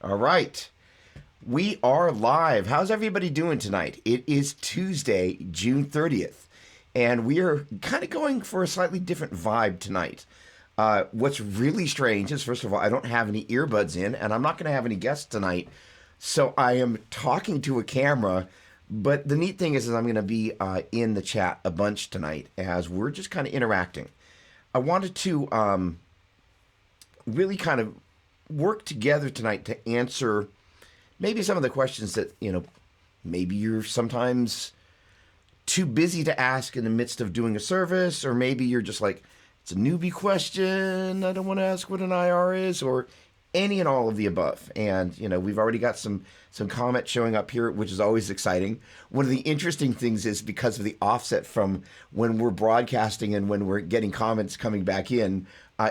All right. We are live. How's everybody doing tonight? It is Tuesday, June 30th, and we are kind of going for a slightly different vibe tonight. What's really strange is, first of all, I don't have any earbuds in, and I'm not going to have any guests tonight, so I am talking to a camera. But the neat thing is I'm going to be in the chat a bunch tonight as we're just kind of interacting. I wanted to really kind of work together tonight to answer maybe some of the questions that, maybe you're sometimes too busy to ask in the midst of doing a service, or maybe you're just like, it's a newbie question, I don't want to ask what an IR is, or any and all of the above. And, we've already got some comments showing up here, which is always exciting. One of the interesting things is because of the offset from when we're broadcasting and when we're getting comments coming back in,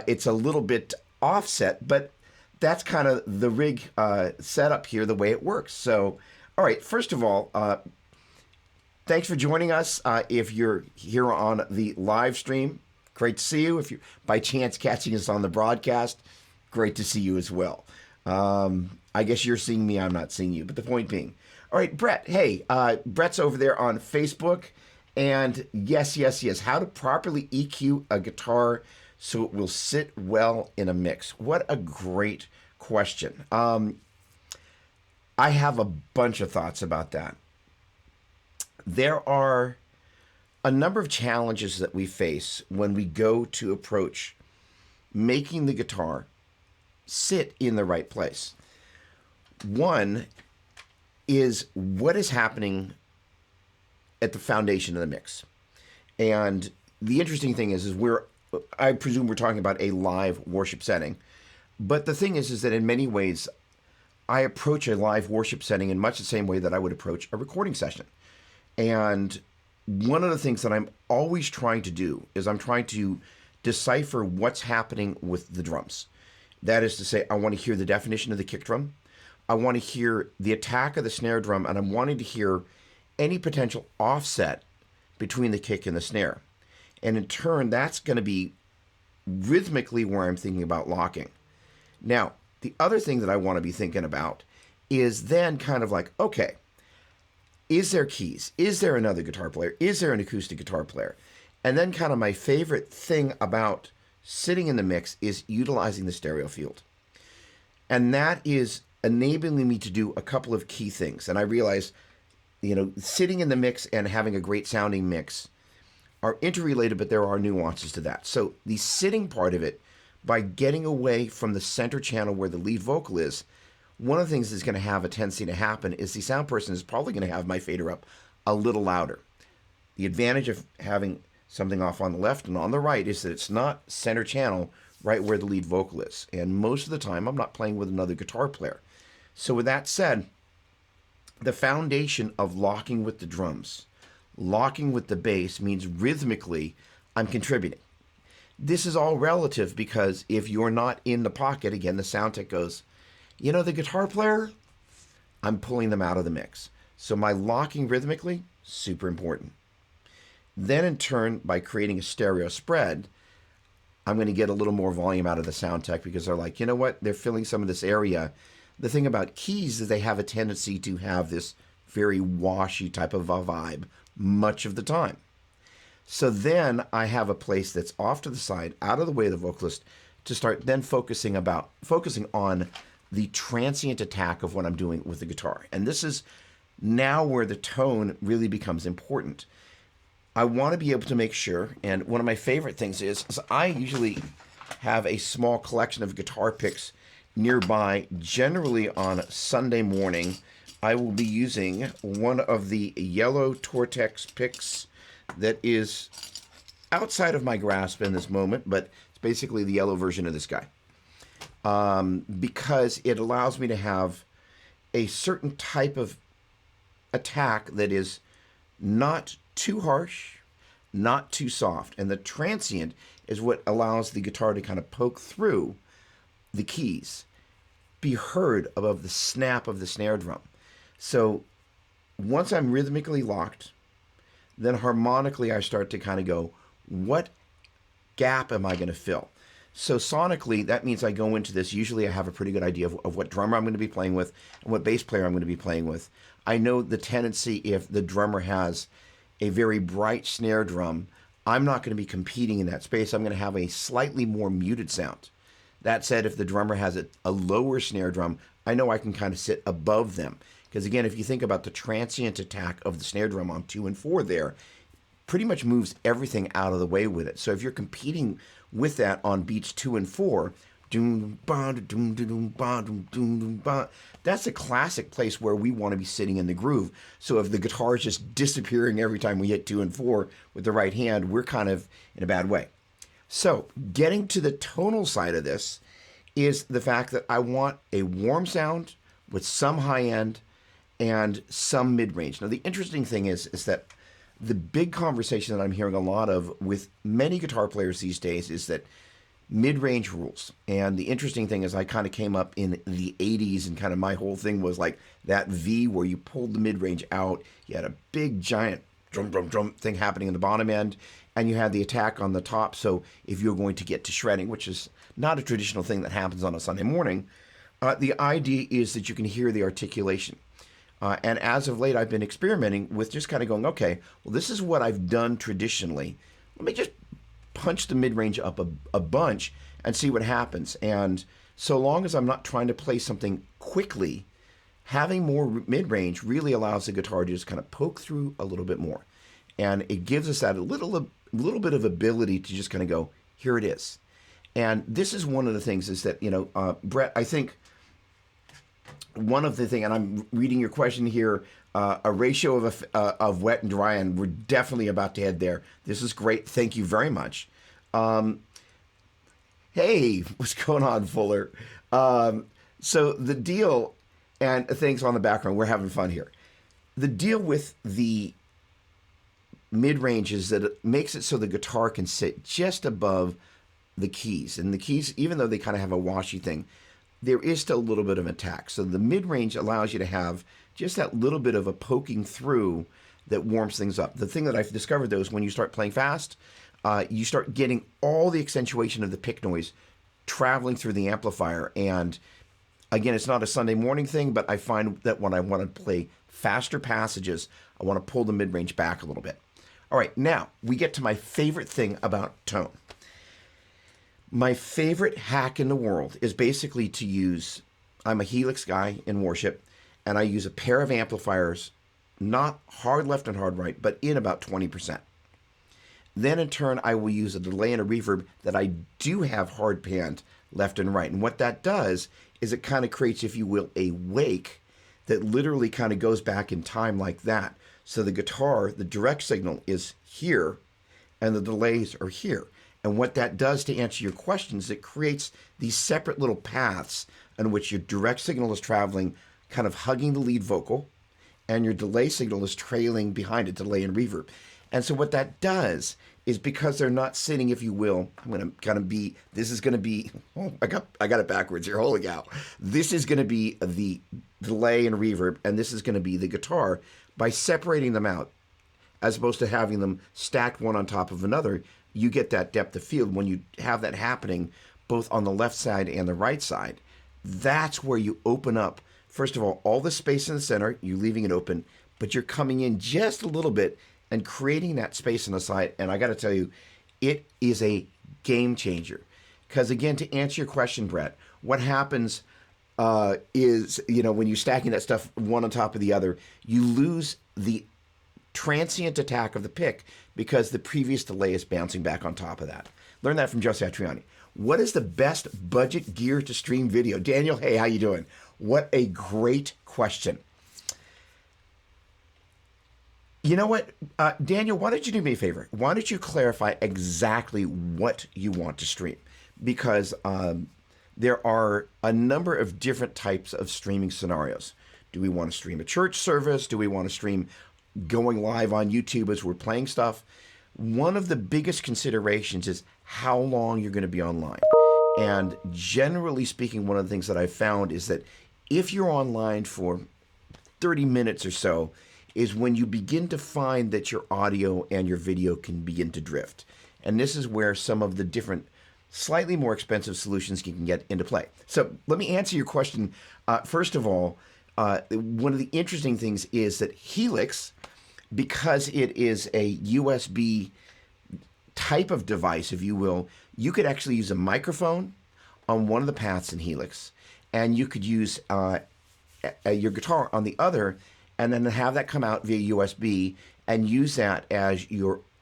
it's a little bit offset, but that's kind of the rig setup here, the way it works. So, all right, first of all, thanks for joining us. If you're here on the live stream, great to see you. If you're by chance catching us on the broadcast, great to see you as well. I guess you're seeing me, I'm not seeing you, but the point being. All right, Brett, hey, Brett's over there on Facebook. And yes, how to properly EQ a guitar so it will sit well in a mix. What a great question. I have a bunch of thoughts about that. There are a number of challenges that we face when we go to approach making the guitar sit in the right place. One is what is happening at the foundation of the mix. And the interesting thing is I presume we're talking about a live worship setting. But the thing is that in many ways, I approach a live worship setting in much the same way that I would approach a recording session. And one of the things that I'm always trying to do is I'm trying to decipher what's happening with the drums. That is to say, I want to hear the definition of the kick drum. I want to hear the attack of the snare drum, and I'm wanting to hear any potential offset between the kick and the snare. And in turn, that's going to be rhythmically where I'm thinking about locking. Now, the other thing that I want to be thinking about is then kind of like, okay, is there keys? Is there another guitar player? Is there an acoustic guitar player? And then kind of my favorite thing about sitting in the mix is utilizing the stereo field. And that is enabling me to do a couple of key things. And I realize, sitting in the mix and having a great sounding mix are interrelated, but there are nuances to that. So the sitting part of it, by getting away from the center channel where the lead vocal is, one of the things that's going to have a tendency to happen is the sound person is probably going to have my fader up a little louder. The advantage of having something off on the left and on the right is that it's not center channel right where the lead vocal is. And most of the time, I'm not playing with another guitar player. So with that said, the foundation of locking with the drums, locking with the bass means rhythmically, I'm contributing. This is all relative because if you're not in the pocket, again, the sound tech goes, the guitar player, I'm pulling them out of the mix. So my locking rhythmically, super important. Then in turn, by creating a stereo spread, I'm going to get a little more volume out of the sound tech because they're like, you know what? They're filling some of this area. The thing about keys is they have a tendency to have this very washy type of a vibe much of the time. So then I have a place that's off to the side, out of the way of the vocalist, to start then focusing on the transient attack of what I'm doing with the guitar. And this is now where the tone really becomes important. I want to be able to make sure, and one of my favorite things is I usually have a small collection of guitar picks nearby. Generally on Sunday morning, I will be using one of the yellow Tortex picks that is outside of my grasp in this moment, but it's basically the yellow version of this guy. Because it allows me to have a certain type of attack that is not too harsh, not too soft. And the transient is what allows the guitar to kind of poke through the keys, be heard above the snap of the snare drum. So once I'm rhythmically locked, then harmonically I start to kind of go, what gap am I going to fill? So sonically, that means I go into this. Usually I have a pretty good idea of what drummer I'm going to be playing with and what bass player I'm going to be playing with. I know the tendency if the drummer has a very bright snare drum, I'm not going to be competing in that space. I'm going to have a slightly more muted sound. That said, if the drummer has a lower snare drum, I know I can kind of sit above them. Because again, if you think about the transient attack of the snare drum on 2 and 4 there, pretty much moves everything out of the way with it. So if you're competing with that on beats 2 and 4, that's a classic place where we want to be sitting in the groove. So if the guitar is just disappearing every time we hit 2 and 4 with the right hand, we're kind of in a bad way. So getting to the tonal side of this is the fact that I want a warm sound with some high end and some mid-range. Now the interesting thing is that the big conversation that I'm hearing a lot of with many guitar players these days is that mid-range rules. And the interesting thing is I kind of came up in the 80s and kind of my whole thing was like that V where you pulled the mid-range out. You had a big giant drum, drum, drum thing happening in the bottom end, and you had the attack on the top. So if you're going to get to shredding, which is not a traditional thing that happens on a Sunday morning, the idea is that you can hear the articulation. And as of late, I've been experimenting with just kind of going, okay, well, this is what I've done traditionally. Let me just punch the mid-range up a bunch and see what happens. And so long as I'm not trying to play something quickly, having more mid-range really allows the guitar to just kind of poke through a little bit more. And it gives us that little bit of ability to just kind of go, here it is. And this is one of the things is that, Brett, I think one of the things, and I'm reading your question here, a ratio of wet and dry, and we're definitely about to head there. This is great. Thank you very much. Hey, what's going on, Fuller? So the deal, and things on the background, we're having fun here. The deal with the mid-range is that it makes it so the guitar can sit just above the keys. And the keys, even though they kind of have a washy thing, there is still a little bit of attack. So the mid-range allows you to have just that little bit of a poking through that warms things up. The thing that I've discovered, though, is when you start playing fast, you start getting all the accentuation of the pick noise traveling through the amplifier. And again, it's not a Sunday morning thing, but I find that when I want to play faster passages, I want to pull the mid-range back a little bit. All right, now we get to my favorite thing about tone. My favorite hack in the world is basically to use, I'm a Helix guy in worship, and I use a pair of amplifiers, not hard left and hard right, but in about 20%. Then in turn, I will use a delay and a reverb that I do have hard panned left and right. And what that does is it kind of creates, if you will, a wake that literally kind of goes back in time like that. So the guitar, the direct signal is here, and the delays are here. And what that does to answer your questions, it creates these separate little paths in which your direct signal is traveling, kind of hugging the lead vocal, and your delay signal is trailing behind it, delay and reverb. And so what that does is because they're not sitting, if you will, this is going to be, oh, I got it backwards here, holy cow. This is going to be the delay and reverb, and this is going to be the guitar. By separating them out, as opposed to having them stacked one on top of another, you get that depth of field. When you have that happening both on the left side and the right side, that's where you open up, first of all the space in the center, you're leaving it open, but you're coming in just a little bit and creating that space on the side. And I got to tell you, it is a game changer. Because again, to answer your question, Brett, what happens is, when you're stacking that stuff one on top of the other, you lose the transient attack of the pick because the previous delay is bouncing back on top of that. Learn that from Jose Triani. What is the best budget gear to stream video? Daniel, hey, how you doing? What a great question. You know what, Daniel, why don't you do me a favor? Why don't you clarify exactly what you want to stream? Because there are a number of different types of streaming scenarios. Do we want to stream a church service? Do we want to stream going live on YouTube as we're playing stuff? One of the biggest considerations is how long you're going to be online. And generally speaking, one of the things that I've found is that if you're online for 30 minutes or so, is when you begin to find that your audio and your video can begin to drift. And this is where some of the different slightly more expensive solutions you can get into play. So let me answer your question. First of all, one of the interesting things is that Helix, because it is a USB type of device, if you will, you could actually use a microphone on one of the paths in Helix, and you could use your guitar on the other, and then have that come out via USB and use that as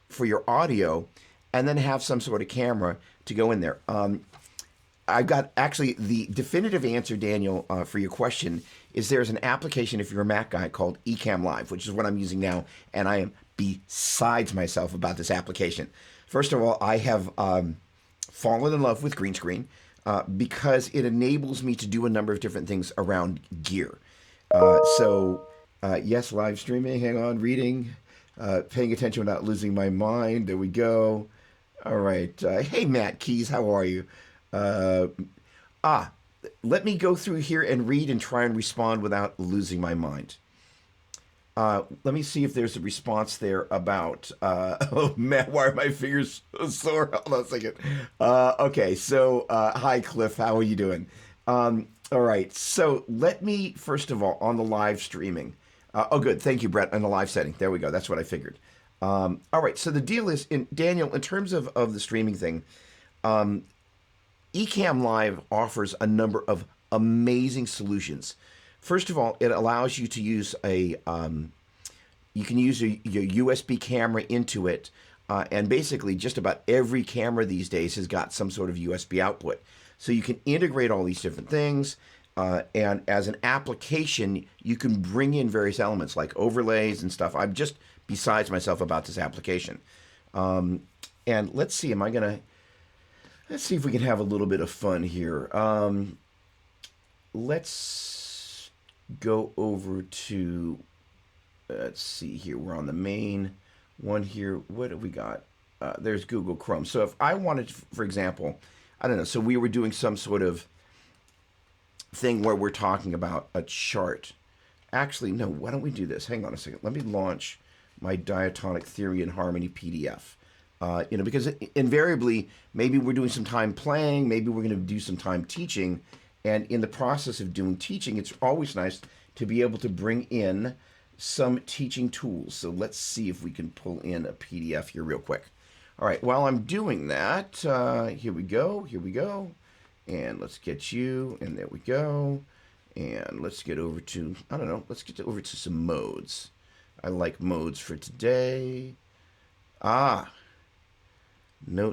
for your audio, and then have some sort of camera to go in there. I've got actually the definitive answer, Daniel, for your question is there's an application if you're a Mac guy called Ecamm Live, which is what I'm using now, and I am besides myself about this application. First of all, I have fallen in love with green screen because it enables me to do a number of different things around gear. Yes, live streaming, hang on, reading, paying attention without losing my mind. There we go. All right. Hey, Matt Keys, how are you? Let me go through here and read and try and respond without losing my mind. Let me see if there's a response there about, oh, Matt, why are my fingers so sore? Hold on a second. Okay, so, hi, Cliff, how are you doing? All right, so let me, first of all, on the live streaming. Good, thank you, Brett, on the live setting. There we go, that's what I figured. All right, so the deal is, Daniel, in terms of the streaming thing, Ecamm Live offers a number of amazing solutions. First of all, it allows you to use you can use your USB camera into it, and basically just about every camera these days has got some sort of USB output. So you can integrate all these different things, and as an application, you can bring in various elements like overlays and stuff. I'm just besides myself about this application. And let's see, let's see if we can have a little bit of fun here. Let's go over to, let's see here. We're on the main one here. What have we got? There's Google Chrome. So if I wanted, for example, I don't know, so we were doing some sort of thing where we're talking about a chart. Actually, no, why don't we do this? Hang on a second. Let me launch my diatonic theory and harmony PDF. Because invariably, maybe we're doing some time playing, maybe we're going to do some time teaching, and in the process of doing teaching, it's always nice to be able to bring in some teaching tools. So let's see if we can pull in a PDF here real quick. All right, while I'm doing that, here we go, and let's get you, and there we go, and let's get over to, I don't know, let's get over to some modes. I like modes for today. Note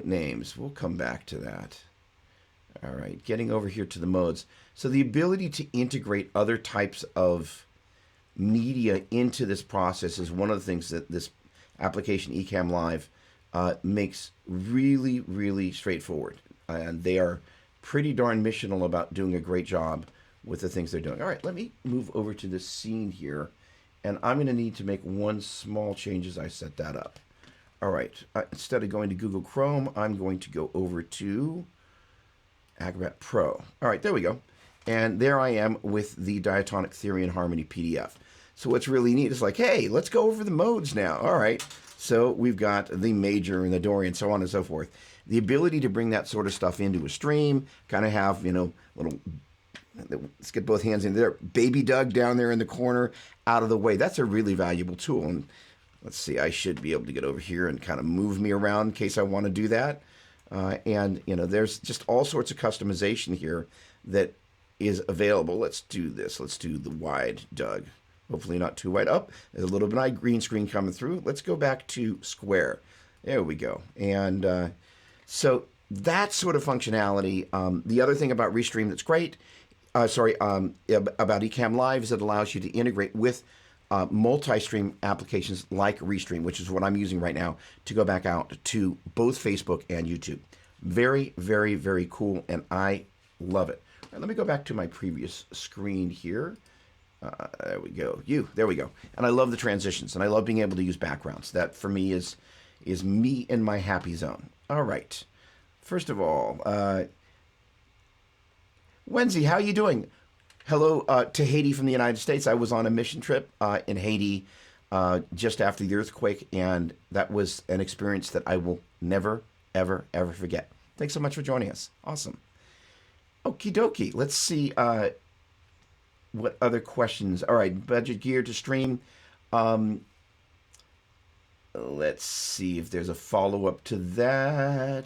names. We'll come back to that. All right, getting over here to the modes. So the ability to integrate other types of media into this process is one of the things that this application, Ecamm Live, makes really, really straightforward. And they are pretty darn missional about doing a great job with the things they're doing. All right, let me move over to this scene here. And I'm going to need to make one small change as I set that up. All right, instead of going to Google Chrome, I'm going to go over to Acrobat Pro. All right, there we go. And there I am with the Diatonic Theory and Harmony PDF. So what's really neat is like, hey, let's go over the modes now. All right, so we've got the major and the Dorian, so on and so forth. The ability to bring that sort of stuff into a stream, kind of have, little, let's get both hands in there. Baby Doug down there in the corner, out of the way. That's a really valuable tool. And let's see, I should be able to get over here and kind of move me around in case I want to do that. There's just all sorts of customization here that is available. Let's do this. Let's do the wide Doug. Hopefully not too wide. Up. There's a little bit of green screen coming through. Let's go back to square. There we go. And so that sort of functionality. The other thing about Restream that's great, about Ecamm Live is it allows you to integrate with multi-stream applications like Restream, which is what I'm using right now to go back out to both Facebook and YouTube. Very, very, very cool, and I love it. All right, let me go back to my previous screen here. There we go. There we go. And I love the transitions, and I love being able to use backgrounds. That, for me, is me in my happy zone. All right. First of all, Wendy, how are you doing? Hello to Haiti from the United States. I was on a mission trip in Haiti just after the earthquake, and that was an experience that I will never, ever, ever forget. Thanks so much for joining us. Awesome. Okie dokie. Let's see what other questions. All right, budget gear to stream. Let's see if there's a follow-up to that.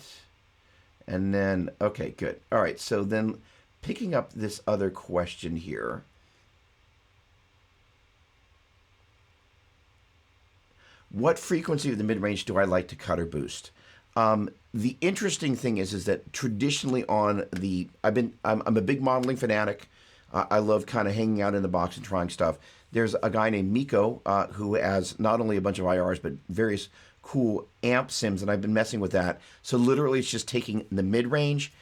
And then, okay, good. All right, so then picking up this other question here. What frequency of the mid-range do I like to cut or boost? The interesting thing is that traditionally on the, I'm a big modeling fanatic. I love kind of hanging out in the box and trying stuff. There's a guy named Miko who has not only a bunch of IRs, but various cool amp sims, and I've been messing with that. So literally it's just taking the mid-range,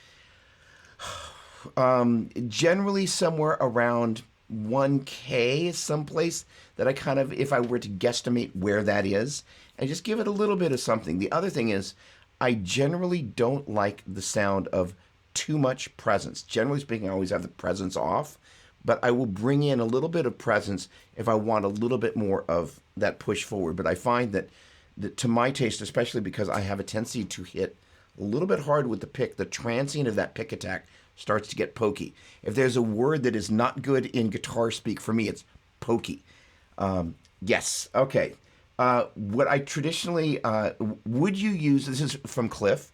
generally somewhere around 1K is someplace that I kind of, if I were to guesstimate where that is, and just give it a little bit of something. The other thing is, I generally don't like the sound of too much presence. Generally speaking, I always have the presence off, but I will bring in a little bit of presence if I want a little bit more of that push forward. But I find that to my taste, especially because I have a tendency to hit a little bit hard with the pick, the transient of that pick attack starts to get pokey. If there's a word that is not good in guitar speak for me, it's pokey. Yes, okay. What I traditionally, would you use, this is from Cliff,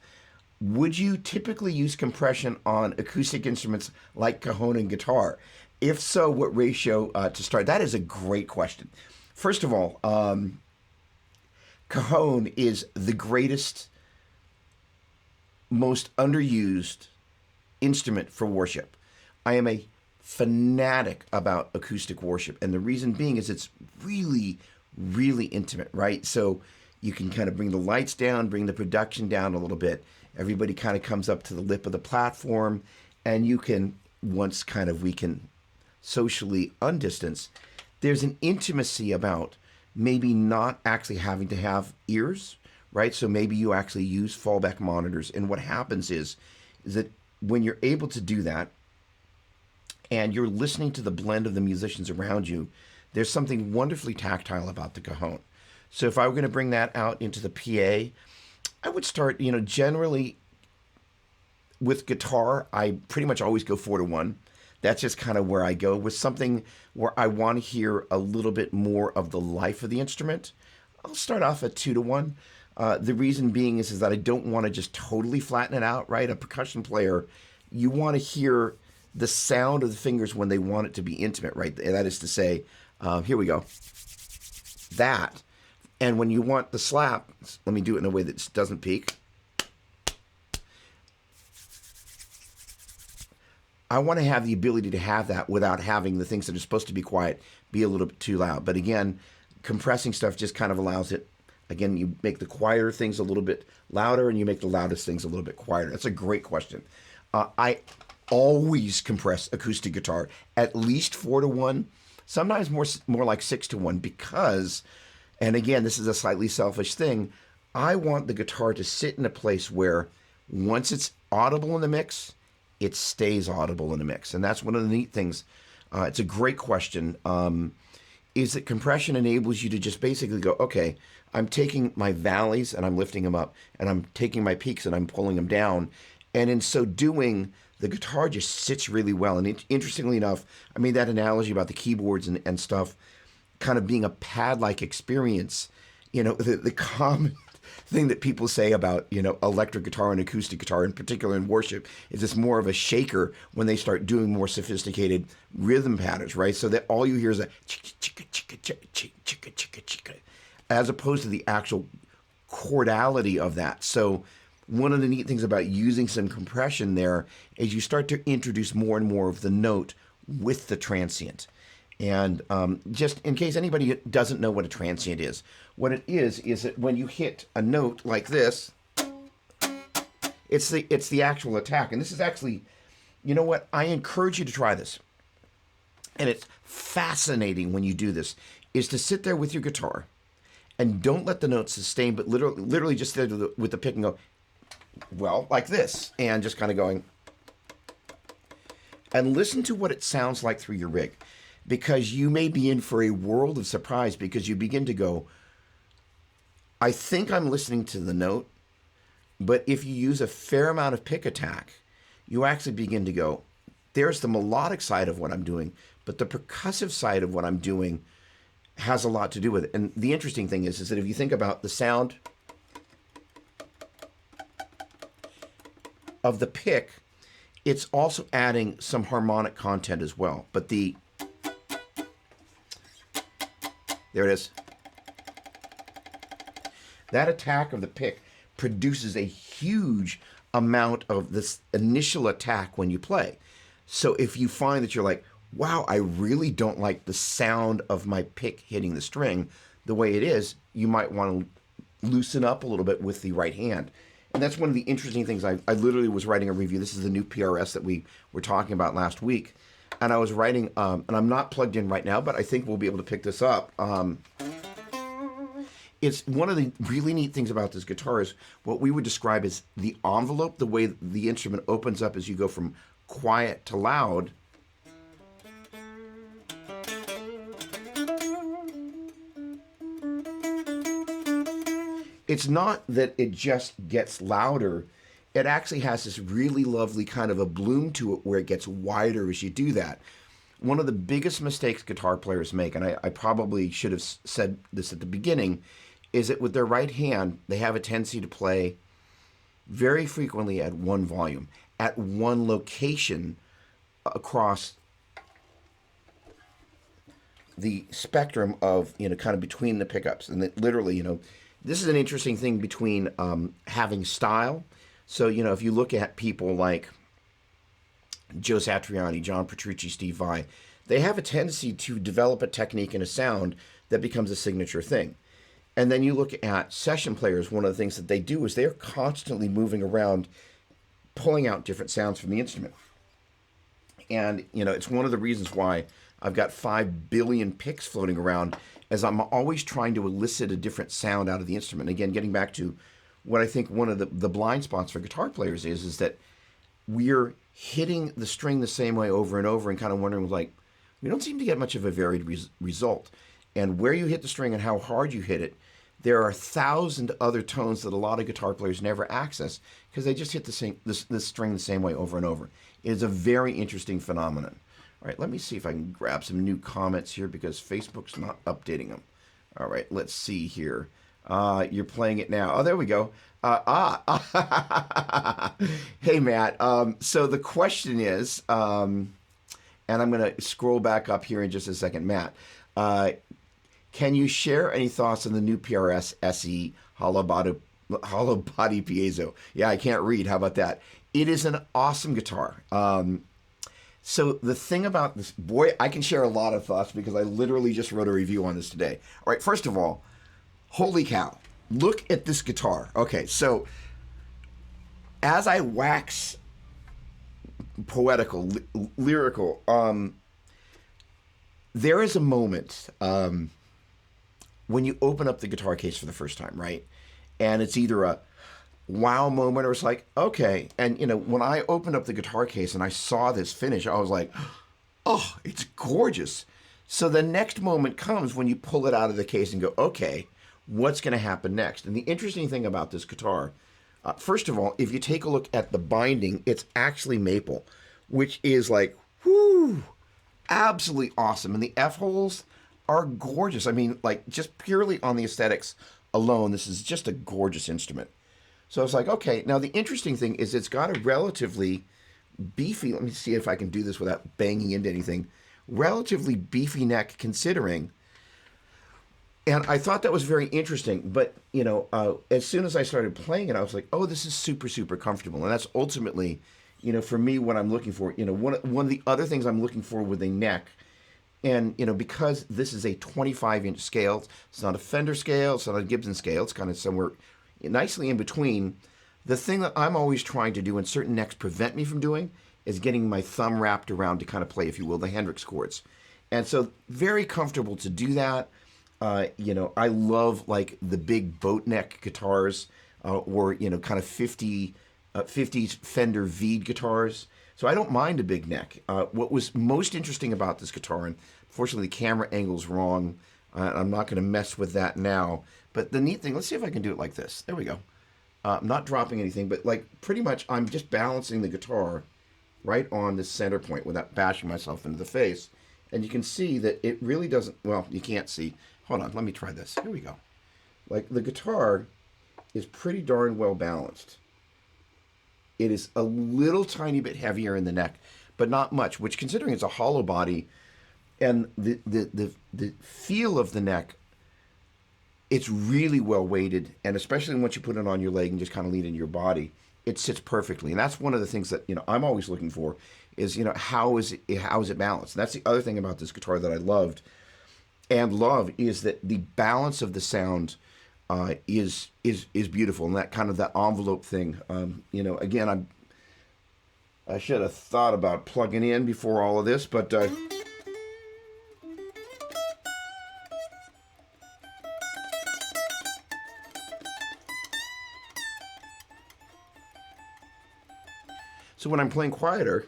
would you typically use compression on acoustic instruments like cajon and guitar? If so, what ratio to start? That is a great question. First of all, cajon is the greatest, most underused instrument for worship. I am a fanatic about acoustic worship, and the reason being is it's really, really intimate, right? So you can kind of bring the lights down, bring the production down a little bit. Everybody kind of comes up to the lip of the platform, and you can, once kind of we can socially undistance, there's an intimacy about maybe not actually having to have ears, right? So maybe you actually use fallback monitors, and what happens is that when you're able to do that, and you're listening to the blend of the musicians around you, there's something wonderfully tactile about the cajon. So if I were going to bring that out into the PA, I would start, generally with guitar, I pretty much always go 4-to-1. That's just kind of where I go. With something where I want to hear a little bit more of the life of the instrument, I'll start off at 2-to-1. The reason being is that I don't want to just totally flatten it out, right? A percussion player, you want to hear the sound of the fingers when they want it to be intimate, right? That is to say, here we go. That. And when you want the slap, let me do it in a way that doesn't peak. I want to have the ability to have that without having the things that are supposed to be quiet be a little bit too loud. But again, compressing stuff just kind of allows it. Again, you make the quieter things a little bit louder, and you make the loudest things a little bit quieter. That's a great question. I always compress acoustic guitar at least 4-to-1, sometimes more like 6-to-1, because, and again, this is a slightly selfish thing, I want the guitar to sit in a place where once it's audible in the mix, it stays audible in the mix. And that's one of the neat things. It's a great question. Is that compression enables you to just basically go, okay, I'm taking my valleys and I'm lifting them up, and I'm taking my peaks and I'm pulling them down. And in so doing, the guitar just sits really well. And interestingly enough, I made that analogy about the keyboards and stuff kind of being a pad-like experience. The common thing that people say about, electric guitar and acoustic guitar, in particular in worship, is it's more of a shaker when they start doing more sophisticated rhythm patterns, right? So that all you hear is a chicka, chicka, chicka, chicka, chicka, chicka, chicka, as opposed to the actual chordality of that. So one of the neat things about using some compression there is you start to introduce more and more of the note with the transient. And just in case anybody doesn't know what a transient is, what it is that when you hit a note like this, it's the actual attack. And this is actually, you know what? I encourage you to try this. And it's fascinating when you do this, is to sit there with your guitar and don't let the note sustain, but literally just sit there with the pick and go, well, like this, and just kind of going, and listen to what it sounds like through your rig, because you may be in for a world of surprise, because you begin to go, I think I'm listening to the note, But if you use a fair amount of pick attack, you actually begin to go, there's the melodic side of what I'm doing, but the percussive side of what I'm doing has a lot to do with it. And the interesting thing is that if you think about the sound of the pick, it's also adding some harmonic content as well. But there it is. That attack of the pick produces a huge amount of this initial attack when you play. So if you find that you're like, wow, I really don't like the sound of my pick hitting the string the way it is, you might want to loosen up a little bit with the right hand. And that's one of the interesting things. I literally was writing a review. This is the new PRS that we were talking about last week. And I was writing, and I'm not plugged in right now, but I think we'll be able to pick this up. It's one of the really neat things about this guitar is what we would describe as the envelope, the way the instrument opens up as you go from quiet to loud. It's not that it just gets louder. It actually has this really lovely kind of a bloom to it where it gets wider as you do that. One of the biggest mistakes guitar players make, and I probably should have said this at the beginning, is that with their right hand, they have a tendency to play very frequently at one volume, at one location across the spectrum of, kind of between the pickups. And that literally, this is an interesting thing between having style. So, if you look at people like Joe Satriani, John Petrucci, Steve Vai, they have a tendency to develop a technique and a sound that becomes a signature thing. And then you look at session players, one of the things that they do is they're constantly moving around, pulling out different sounds from the instrument. And, it's one of the reasons why I've got 5 billion picks floating around, as I'm always trying to elicit a different sound out of the instrument. Again, getting back to what I think one of the blind spots for guitar players is that we're hitting the string the same way over and over and kind of wondering, like, we don't seem to get much of a varied result. And where you hit the string and how hard you hit it, there are 1,000 other tones that a lot of guitar players never access because they just hit the string the same way over and over. It is a very interesting phenomenon. All right, let me see if I can grab some new comments here because Facebook's not updating them. All right, let's see here. You're playing it now. Oh, there we go. Hey, Matt. So the question is, and I'm going to scroll back up here in just a second, Matt. Can you share any thoughts on the new PRS SE hollow body piezo? Yeah, I can't read. How about that? It is an awesome guitar. So the thing about this, boy, I can share a lot of thoughts because I literally just wrote a review on this today. All right, first of all, holy cow, look at this guitar. Okay, so as I wax poetical, lyrical, there is a moment when you open up the guitar case for the first time, right? And it's either a wow moment or it's like, okay. And, when I opened up the guitar case and I saw this finish, I was like, oh, it's gorgeous. So the next moment comes when you pull it out of the case and go, okay, what's going to happen next? And the interesting thing about this guitar, first of all, if you take a look at the binding, it's actually maple, which is like, whoo, absolutely awesome. And the F-holes are gorgeous. I mean, like, just purely on the aesthetics alone, this is just a gorgeous instrument. So I was like, okay. Now, the interesting thing is it's got a relatively beefy, let me see if I can do this without banging into anything, relatively beefy neck considering. And I thought that was very interesting. But, as soon as I started playing it, I was like, oh, this is super, super comfortable. And that's ultimately, for me, what I'm looking for. One of the other things I'm looking for with a neck, and, because this is a 25-inch scale, it's not a Fender scale, it's not a Gibson scale, it's kind of somewhere nicely in between. The thing that I'm always trying to do, and certain necks prevent me from doing, is getting my thumb wrapped around to kind of play, if you will, the Hendrix chords. And so very comfortable to do that. I love like the big boat neck guitars or, kind of 50s Fender V guitars. So I don't mind a big neck. What was most interesting about this guitar, and unfortunately the camera angle's wrong, I'm not going to mess with that now, but the neat thing, let's see if I can do it like this. There we go. I'm not dropping anything, but like pretty much I'm just balancing the guitar right on the center point without bashing myself into the face. And you can see that it really doesn't, well, you can't see. Hold on, let me try this. Here we go. Like the guitar is pretty darn well balanced. It is a little tiny bit heavier in the neck, but not much, which considering it's a hollow body and the feel of the neck, it's really well weighted. And especially once you put it on your leg and just kind of lean into your body, it sits perfectly. And that's one of the things that, I'm always looking for is, how is it balanced? And that's the other thing about this guitar that I loved and love is that the balance of the sound is beautiful, and that kind of that envelope thing. Again, I should have thought about plugging in before all of this, but so when I'm playing quieter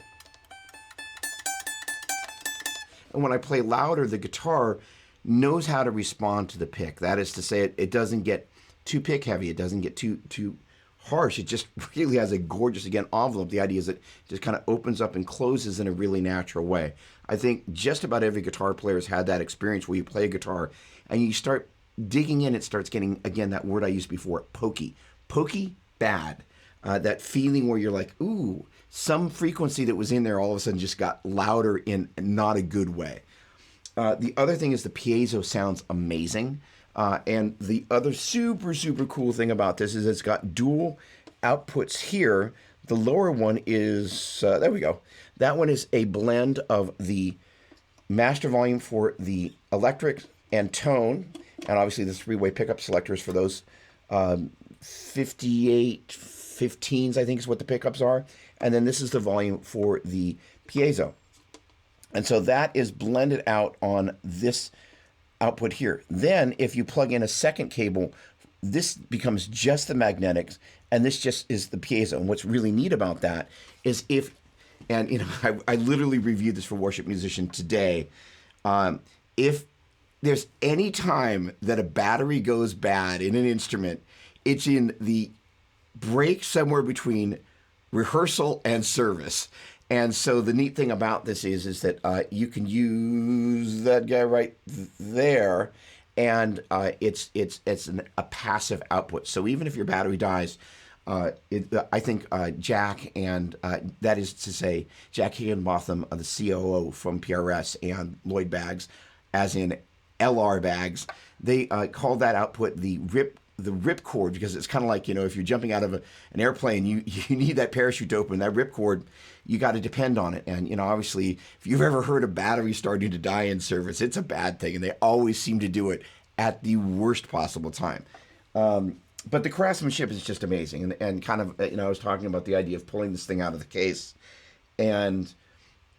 and when I play louder, the guitar knows how to respond to the pick. That is to say, it doesn't get too pick heavy. It doesn't get too harsh. It just really has a gorgeous, again, envelope. The idea is it just kind of opens up and closes in a really natural way. I think just about every guitar player has had that experience where you play a guitar and you start digging in. It starts getting, again, that word I used before, pokey. Pokey, bad. That feeling where you're like, ooh, some frequency that was in there all of a sudden just got louder in not a good way. The other thing is the piezo sounds amazing. And the other super, super cool thing about this is it's got dual outputs here. The lower one is, there we go. That one is a blend of the master volume for the electric and tone. And obviously the three-way pickup selectors for those 5815s, I think is what the pickups are. And then this is the volume for the piezo. And so that is blended out on this output here. Then if you plug in a second cable, this becomes just the magnetics, and this just is the piezo. And what's really neat about that is I literally reviewed this for Worship Musician today. If there's any time that a battery goes bad in an instrument, it's in the break somewhere between rehearsal and service. And so the neat thing about this is that you can use that guy right there, and it's a passive output. So even if your battery dies, I think Jack and that is to say Jack Higginbotham, the COO from PRS, and Lloyd Baggs, as in LR Baggs, they call that output the rip cord, because it's kind of like, if you're jumping out of an airplane, you need that parachute to open. That rip cord, you got to depend on it. And, obviously, if you've ever heard a battery starting to die in service, it's a bad thing. And they always seem to do it at the worst possible time. But the craftsmanship is just amazing. And kind of, I was talking about the idea of pulling this thing out of the case. And,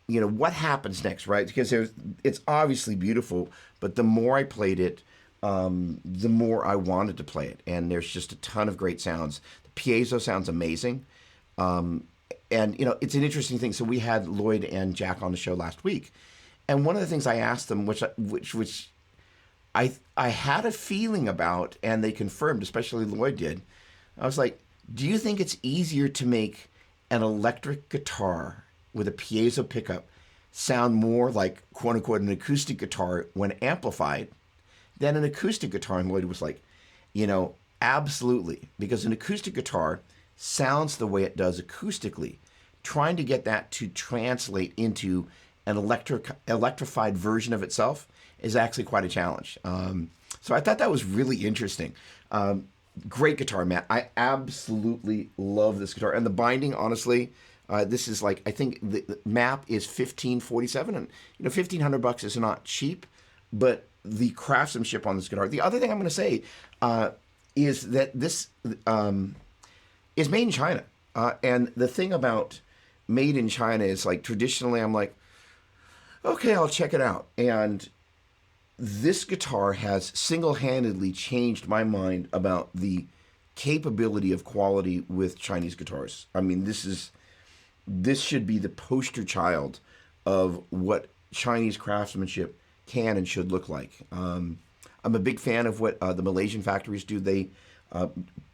what happens next, right? Because it's obviously beautiful, but the more I played it, the more I wanted to play it. And there's just a ton of great sounds. The piezo sounds amazing. And, it's an interesting thing. So we had Lloyd and Jack on the show last week. And one of the things I asked them, which I had a feeling about, and they confirmed, especially Lloyd did. I was like, do you think it's easier to make an electric guitar with a piezo pickup sound more like, quote unquote, an acoustic guitar when amplified than an acoustic guitar? And Lloyd was like, absolutely. Because an acoustic guitar sounds the way it does acoustically. Trying to get that to translate into an electrified version of itself is actually quite a challenge. So I thought that was really interesting. Great guitar, Matt. I absolutely love this guitar. And the binding, honestly, this is like, I think the map is $1,547, and $1,500 is not cheap, but the craftsmanship on this guitar. The other thing I'm going to say is that this is made in China. And the thing about made in China is, like, traditionally I'm like, okay, I'll check it out. And this guitar has single-handedly changed my mind about the capability of quality with Chinese guitars. I mean, this should be the poster child of what Chinese craftsmanship can and should look like. I'm a big fan of what the Malaysian factories do. They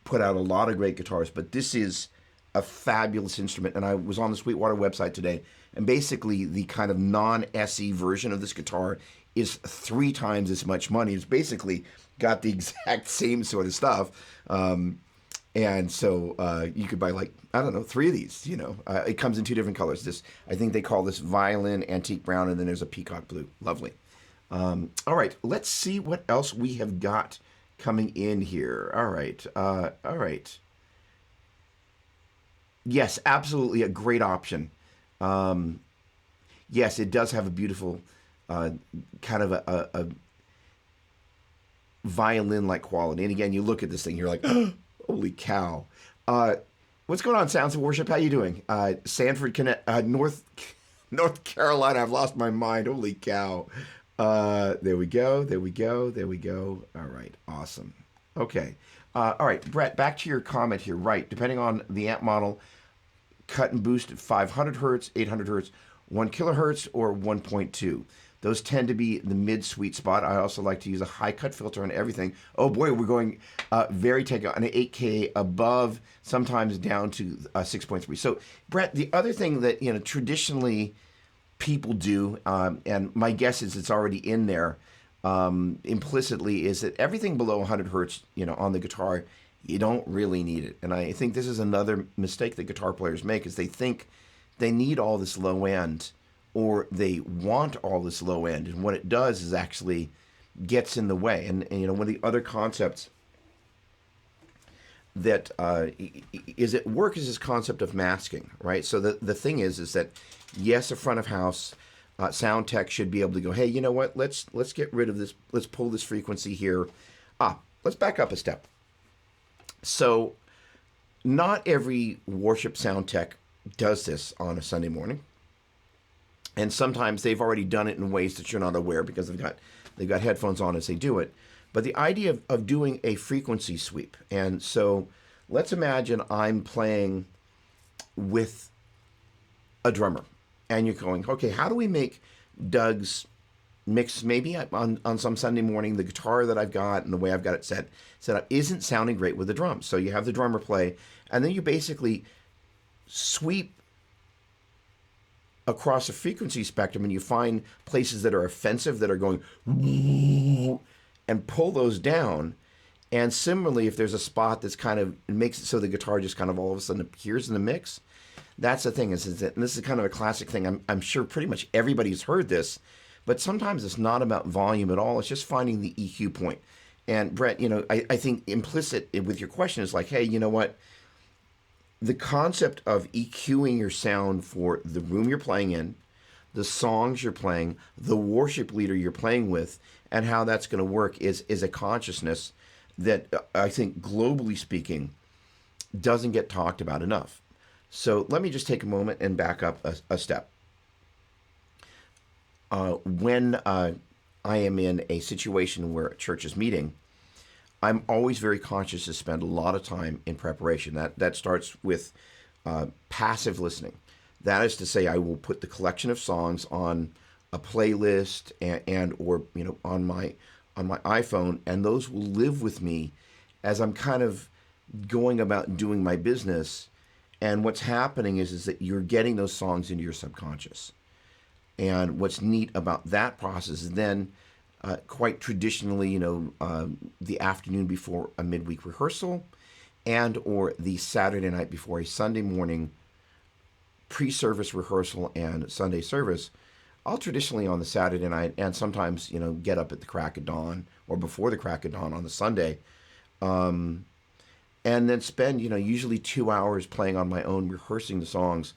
put out a lot of great guitars, but this is a fabulous instrument. And I was on the Sweetwater website today, and basically the kind of non-SE version of this guitar is 3 times as much money. It's basically got the exact same sort of stuff. And so you could buy, like, I don't know, 3 of these, you know. It comes in 2 different colors. This, I think they call this violin, antique brown, and then there's a peacock blue. Lovely. All right, let's see what else we have got coming in here. All right. Yes, absolutely a great option. Yes, it does have a beautiful kind of a violin-like quality. And again, you look at this thing, you're like, holy cow. What's going on, Sounds of Worship? How you doing? Sanford, North Carolina. I've lost my mind. Holy cow. There we go. All right, awesome. Okay. All right, Brett, back to your comment here. Right, depending on the amp model, cut and boost at 500 hertz, 800 hertz, 1 kilohertz, or 1.2. Those tend to be the mid sweet spot. I also like to use a high cut filter on everything. Oh boy, we're going very technical, an 8K above, sometimes down to 6.3. So, Brett, the other thing that, you know, traditionally people do, and my guess is it's already in there implicitly, is that everything below 100 hertz, you know, on the guitar, you don't really need it. And I think this is another mistake that guitar players make, is they think they need all this low end, or they want all this low end, and what it does is actually gets in the way. And you know, one of the other concepts that is at work is this concept of masking, right? So the thing is that yes, a front of house sound tech should be able to go, hey, you know what? Let's get rid of this. Let's pull this frequency here. Let's back up a step. So not every worship sound tech does this on a Sunday morning. And sometimes they've already done it in ways that you're not aware because they've got headphones on as they do it. But the idea of doing a frequency sweep, and so let's imagine I'm playing with a drummer, and you're going, okay, how do we make Doug's mix, maybe on some Sunday morning, the guitar that I've got and the way I've got it set up isn't sounding great with the drums. So you have the drummer play, and then you basically sweep across a frequency spectrum, and you find places that are offensive, that are going, and pull those down. And similarly, if there's a spot that's kind of, it makes it so the guitar just kind of all of a sudden appears in the mix. That's the thing, is that, and this is kind of a classic thing. I'm sure pretty much everybody's heard this, but sometimes it's not about volume at all. It's just finding the EQ point. And Brett, you know, I think implicit with your question is like, hey, you know what? The concept of EQing your sound for the room you're playing in, the songs you're playing, the worship leader you're playing with, and how that's going to work is a consciousness that I think, globally speaking, doesn't get talked about enough. So let me just take a moment and back up a step. When I am in a situation where a church is meeting, I'm always very conscious to spend a lot of time in preparation. That starts with passive listening. That is to say, I will put the collection of songs on a playlist and or you know on my iPhone, and those will live with me as I'm kind of going about doing my business. And what's happening is that you're getting those songs into your subconscious. And what's neat about that process is then, quite traditionally, you know, the afternoon before a midweek rehearsal, and or the Saturday night before a Sunday morning pre-service rehearsal and Sunday service, I'll traditionally on the Saturday night, and sometimes, you know, get up at the crack of dawn or before the crack of dawn on the Sunday, and then spend, you know, usually 2 hours playing on my own, rehearsing the songs.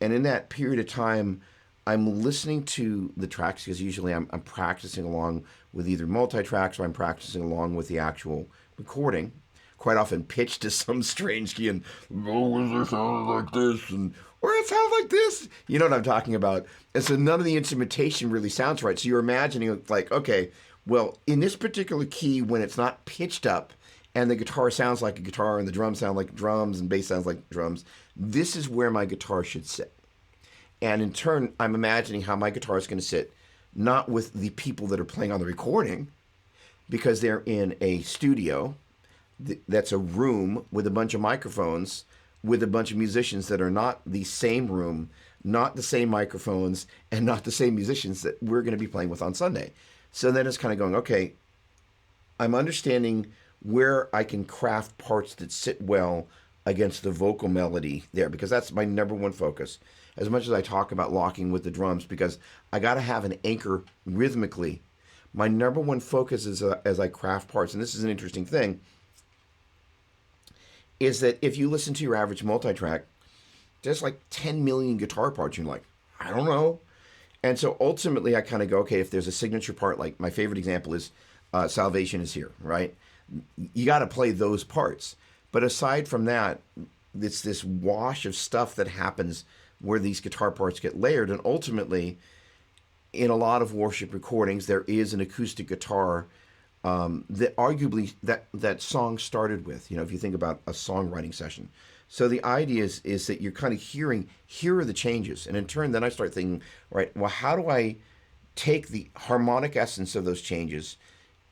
And in that period of time, I'm listening to the tracks, because usually I'm practicing along with either multi-tracks, or I'm practicing along with the actual recording, quite often pitched to some strange key, and it sounds like this, and or it sounds like this. You know what I'm talking about. And so none of the instrumentation really sounds right. So you're imagining like, okay, well, in this particular key, when it's not pitched up, and the guitar sounds like a guitar, and the drums sound like drums, and bass sounds like drums, this is where my guitar should sit. And in turn, I'm imagining how my guitar is going to sit, not with the people that are playing on the recording, because they're in a studio, that's a room with a bunch of microphones, with a bunch of musicians that are not the same room, not the same microphones, and not the same musicians that we're going to be playing with on Sunday. So then it's kind of going, okay, I'm understanding where I can craft parts that sit well against the vocal melody there, because that's my number one focus. As much as I talk about locking with the drums, because I got to have an anchor rhythmically, my number one focus is as I craft parts, and this is an interesting thing, is that if you listen to your average multi-track, there's like 10 million guitar parts. You're like, I don't know. And so ultimately I kind of go, okay, if there's a signature part, like my favorite example is Salvation Is Here, right? You got to play those parts. But aside from that, it's this wash of stuff that happens where these guitar parts get layered. And ultimately, in a lot of worship recordings, there is an acoustic guitar that arguably that song started with. You know, if you think about a songwriting session. So the idea is that you're kind of hearing, here are the changes. And in turn, then I start thinking, right, well, how do I take the harmonic essence of those changes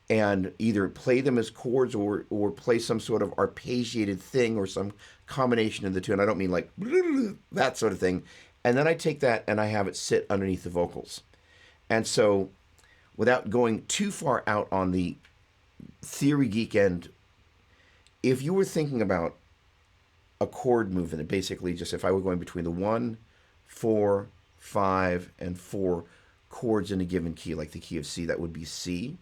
and either play them as chords or play some sort of arpeggiated thing or some combination of the two. And I don't mean like that sort of thing. And then I take that and I have it sit underneath the vocals. And so without going too far out on the theory geek end, if you were thinking about a chord movement, basically just if I were going between the 1, 4, 5, and 4 chords in a given key, like the key of C, that would be C.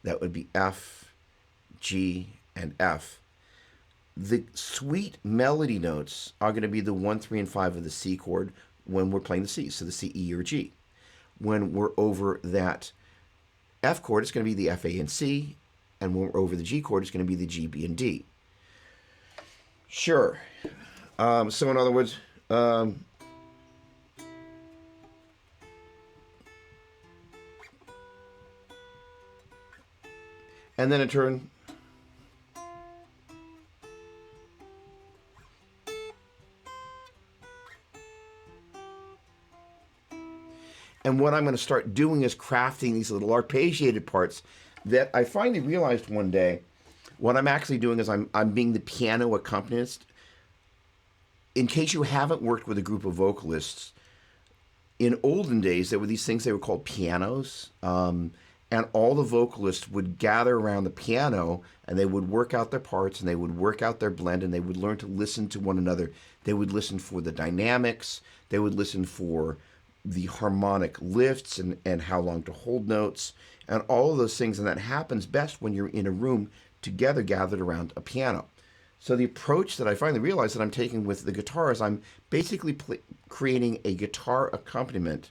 That would be F, G, and F. The sweet melody notes are going to be the 1, 3, and 5 of the C chord when we're playing the C, so the C, E, or G. When we're over that F chord, it's going to be the F, A, and C, and when we're over the G chord, it's going to be the G, B, and D. Sure. So in other words, and then in turn, and what I'm going to start doing is crafting these little arpeggiated parts that I finally realized one day. What I'm actually doing is I'm being the piano accompanist. In case you haven't worked with a group of vocalists, in olden days there were these things, they were called pianos, and all the vocalists would gather around the piano and they would work out their parts and they would work out their blend and they would learn to listen to one another. They would listen for the dynamics, they would listen for the harmonic lifts and how long to hold notes and all of those things, and that happens best when you're in a room together gathered around a piano. So the approach that I finally realized that I'm taking with the guitar is I'm basically creating a guitar accompaniment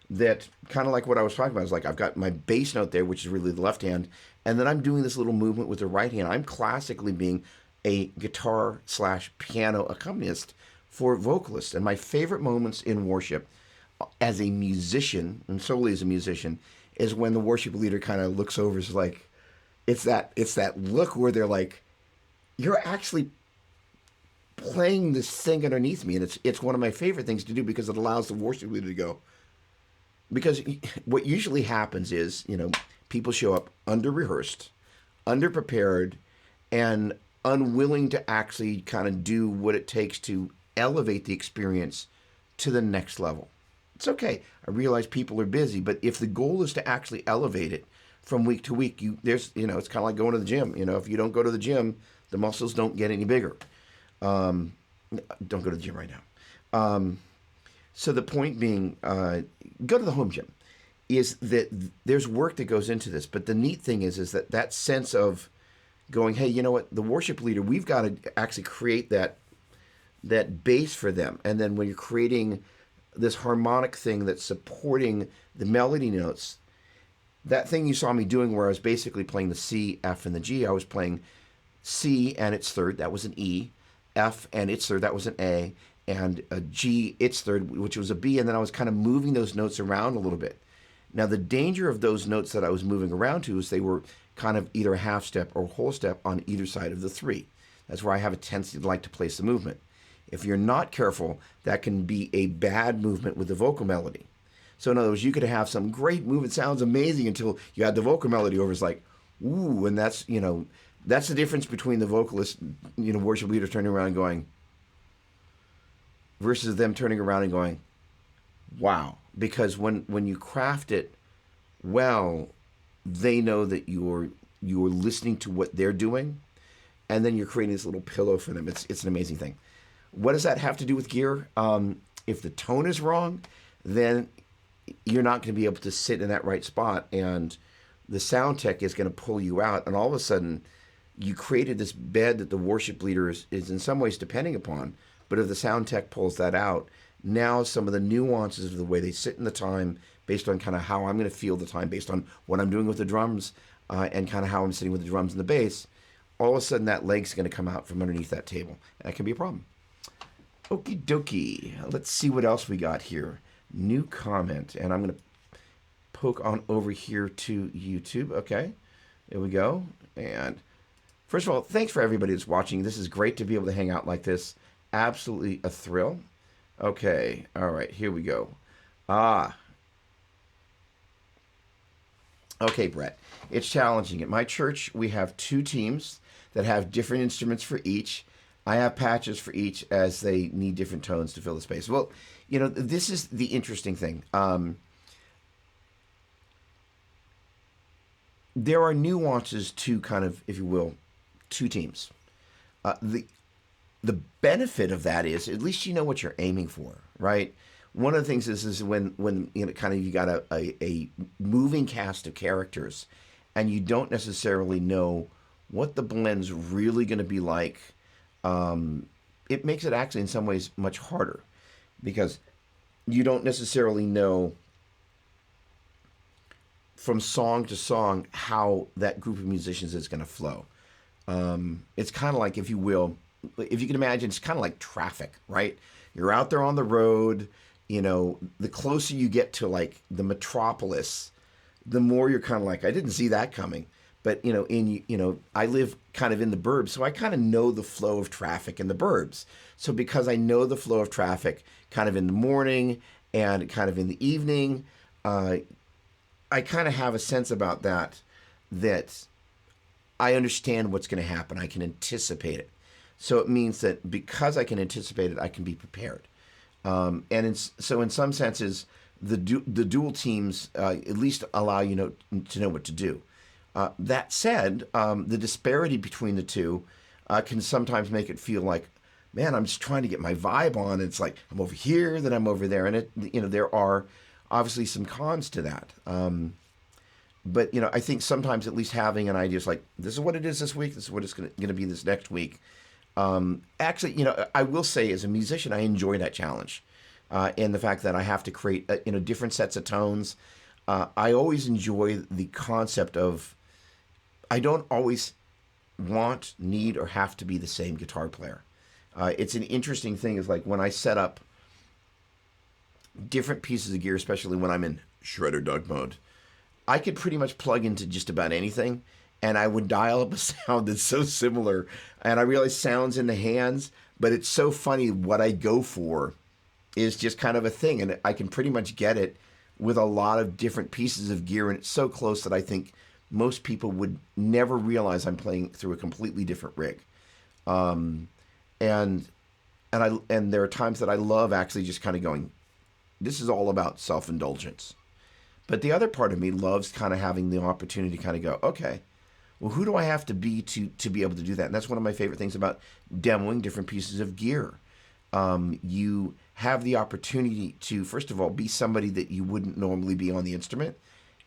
that, kind of like what I was talking about, is like I've got my bass note there, which is really the left hand, and then I'm doing this little movement with the right hand. I'm classically being a guitar/piano accompanist for vocalists. And my favorite moments in worship as a musician, and solely as a musician, is when the worship leader kind of looks over, is like, it's that look where they're like, you're actually playing this thing underneath me. And it's one of my favorite things to do because it allows the worship leader to go. Because what usually happens is, you know, people show up under-rehearsed, under-prepared, and unwilling to actually kind of do what it takes to elevate the experience to the next level. It's okay. I realize people are busy, but if the goal is to actually elevate it from week to week, it's kind of like going to the gym. You know, if you don't go to the gym, the muscles don't get any bigger. Don't go to the gym right now. So the point being, go to the home gym, is that there's work that goes into this. But the neat thing is that sense of going, hey, you know what, the worship leader, we've got to actually create that base for them. And then when you're creating this harmonic thing that's supporting the melody notes, that thing you saw me doing where I was basically playing the C, F, and the G, I was playing C and its third, that was an E, F and its third, that was an A, and a G, its third, which was a B, and then I was kind of moving those notes around a little bit. Now, the danger of those notes that I was moving around to is they were kind of either a half step or a whole step on either side of the three. That's where I have a tendency to like to place the movement. If you're not careful, that can be a bad movement with the vocal melody. So in other words, you could have some great movement, sounds amazing until you add the vocal melody over. It's like, ooh, and that's, That's the difference between the vocalist, worship leader turning around and going, versus them turning around and going, wow. Because when you craft it well, they know that you're listening to what they're doing, and then you're creating this little pillow for them. It's an amazing thing. What does that have to do with gear? If the tone is wrong, then you're not going to be able to sit in that right spot, and the sound tech is going to pull you out, and all of a sudden you created this bed that the worship leader is in some ways depending upon. But if the sound tech pulls that out, now some of the nuances of the way they sit in the time, based on kind of how I'm going to feel the time, based on what I'm doing with the drums, and kind of how I'm sitting with the drums and the bass, all of a sudden that leg's going to come out from underneath that table. And that can be a problem. Okie dokie. Let's see what else we got here. New comment. And I'm going to poke on over here to YouTube. Okay. There we go. And first of all, thanks for everybody that's watching. This is great to be able to hang out like this. Absolutely a thrill. Okay. All right. Here we go. Okay, Brett. It's challenging. At my church, we have 2 teams that have different instruments for each. I have patches for each as they need different tones to fill the space. Well, this is the interesting thing. There are nuances to kind of, if you will, 2 teams. The benefit of that is at least you know what you're aiming for, right? One of the things is when kind of you got a moving cast of characters, and you don't necessarily know what the blend's really going to be like. It makes it actually in some ways much harder, because you don't necessarily know from song to song how that group of musicians is going to flow. It's kind of like, if you will, if you can imagine, it's kind of like traffic, right? You're out there on the road, the closer you get to like the metropolis, the more you're kind of like, I didn't see that coming. But, I live kind of in the burbs, so I kind of know the flow of traffic in the burbs. So because I know the flow of traffic kind of in the morning and kind of in the evening, I kind of have a sense about that I understand what's going to happen. I can anticipate it. So it means that because I can anticipate it, I can be prepared. So in some senses, the dual teams at least allow you to know what to do. That said, the disparity between the two can sometimes make it feel like, man, I'm just trying to get my vibe on. It's like I'm over here, then I'm over there, and there are obviously some cons to that. But I think sometimes at least having an idea is like, this is what it is this week. This is what it's going to be this next week. Actually, I will say as a musician, I enjoy that challenge, and the fact that I have to create different sets of tones. I always enjoy the concept of, I don't always want, need, or have to be the same guitar player. It's an interesting thing, is like when I set up different pieces of gear, especially when I'm in Shredder Doug mode, I could pretty much plug into just about anything, and I would dial up a sound that's so similar. And I realize sounds in the hands, but it's so funny what I go for is just kind of a thing, and I can pretty much get it with a lot of different pieces of gear, and it's so close that I think most people would never realize I'm playing through a completely different rig. And there are times that I love actually just kind of going, this is all about self-indulgence. But the other part of me loves kind of having the opportunity to kind of go, okay, well, who do I have to be be able to do that? And that's one of my favorite things about demoing different pieces of gear. You have the opportunity to, first of all, be somebody that you wouldn't normally be on the instrument.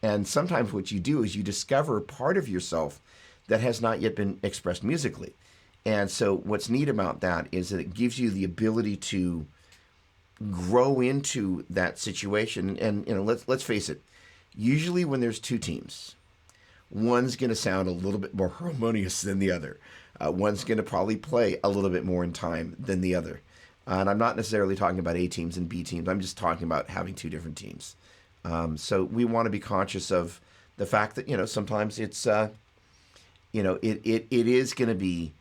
And sometimes what you do is you discover a part of yourself that has not yet been expressed musically. And so what's neat about that is that it gives you the ability to grow into that situation. And let's face it, usually when there's 2 teams, one's going to sound a little bit more harmonious than the other. One's going to probably play a little bit more in time than the other. And I'm not necessarily talking about A teams and B teams. I'm just talking about having 2 different teams. So we want to be conscious of the fact that, sometimes it's, it is going to be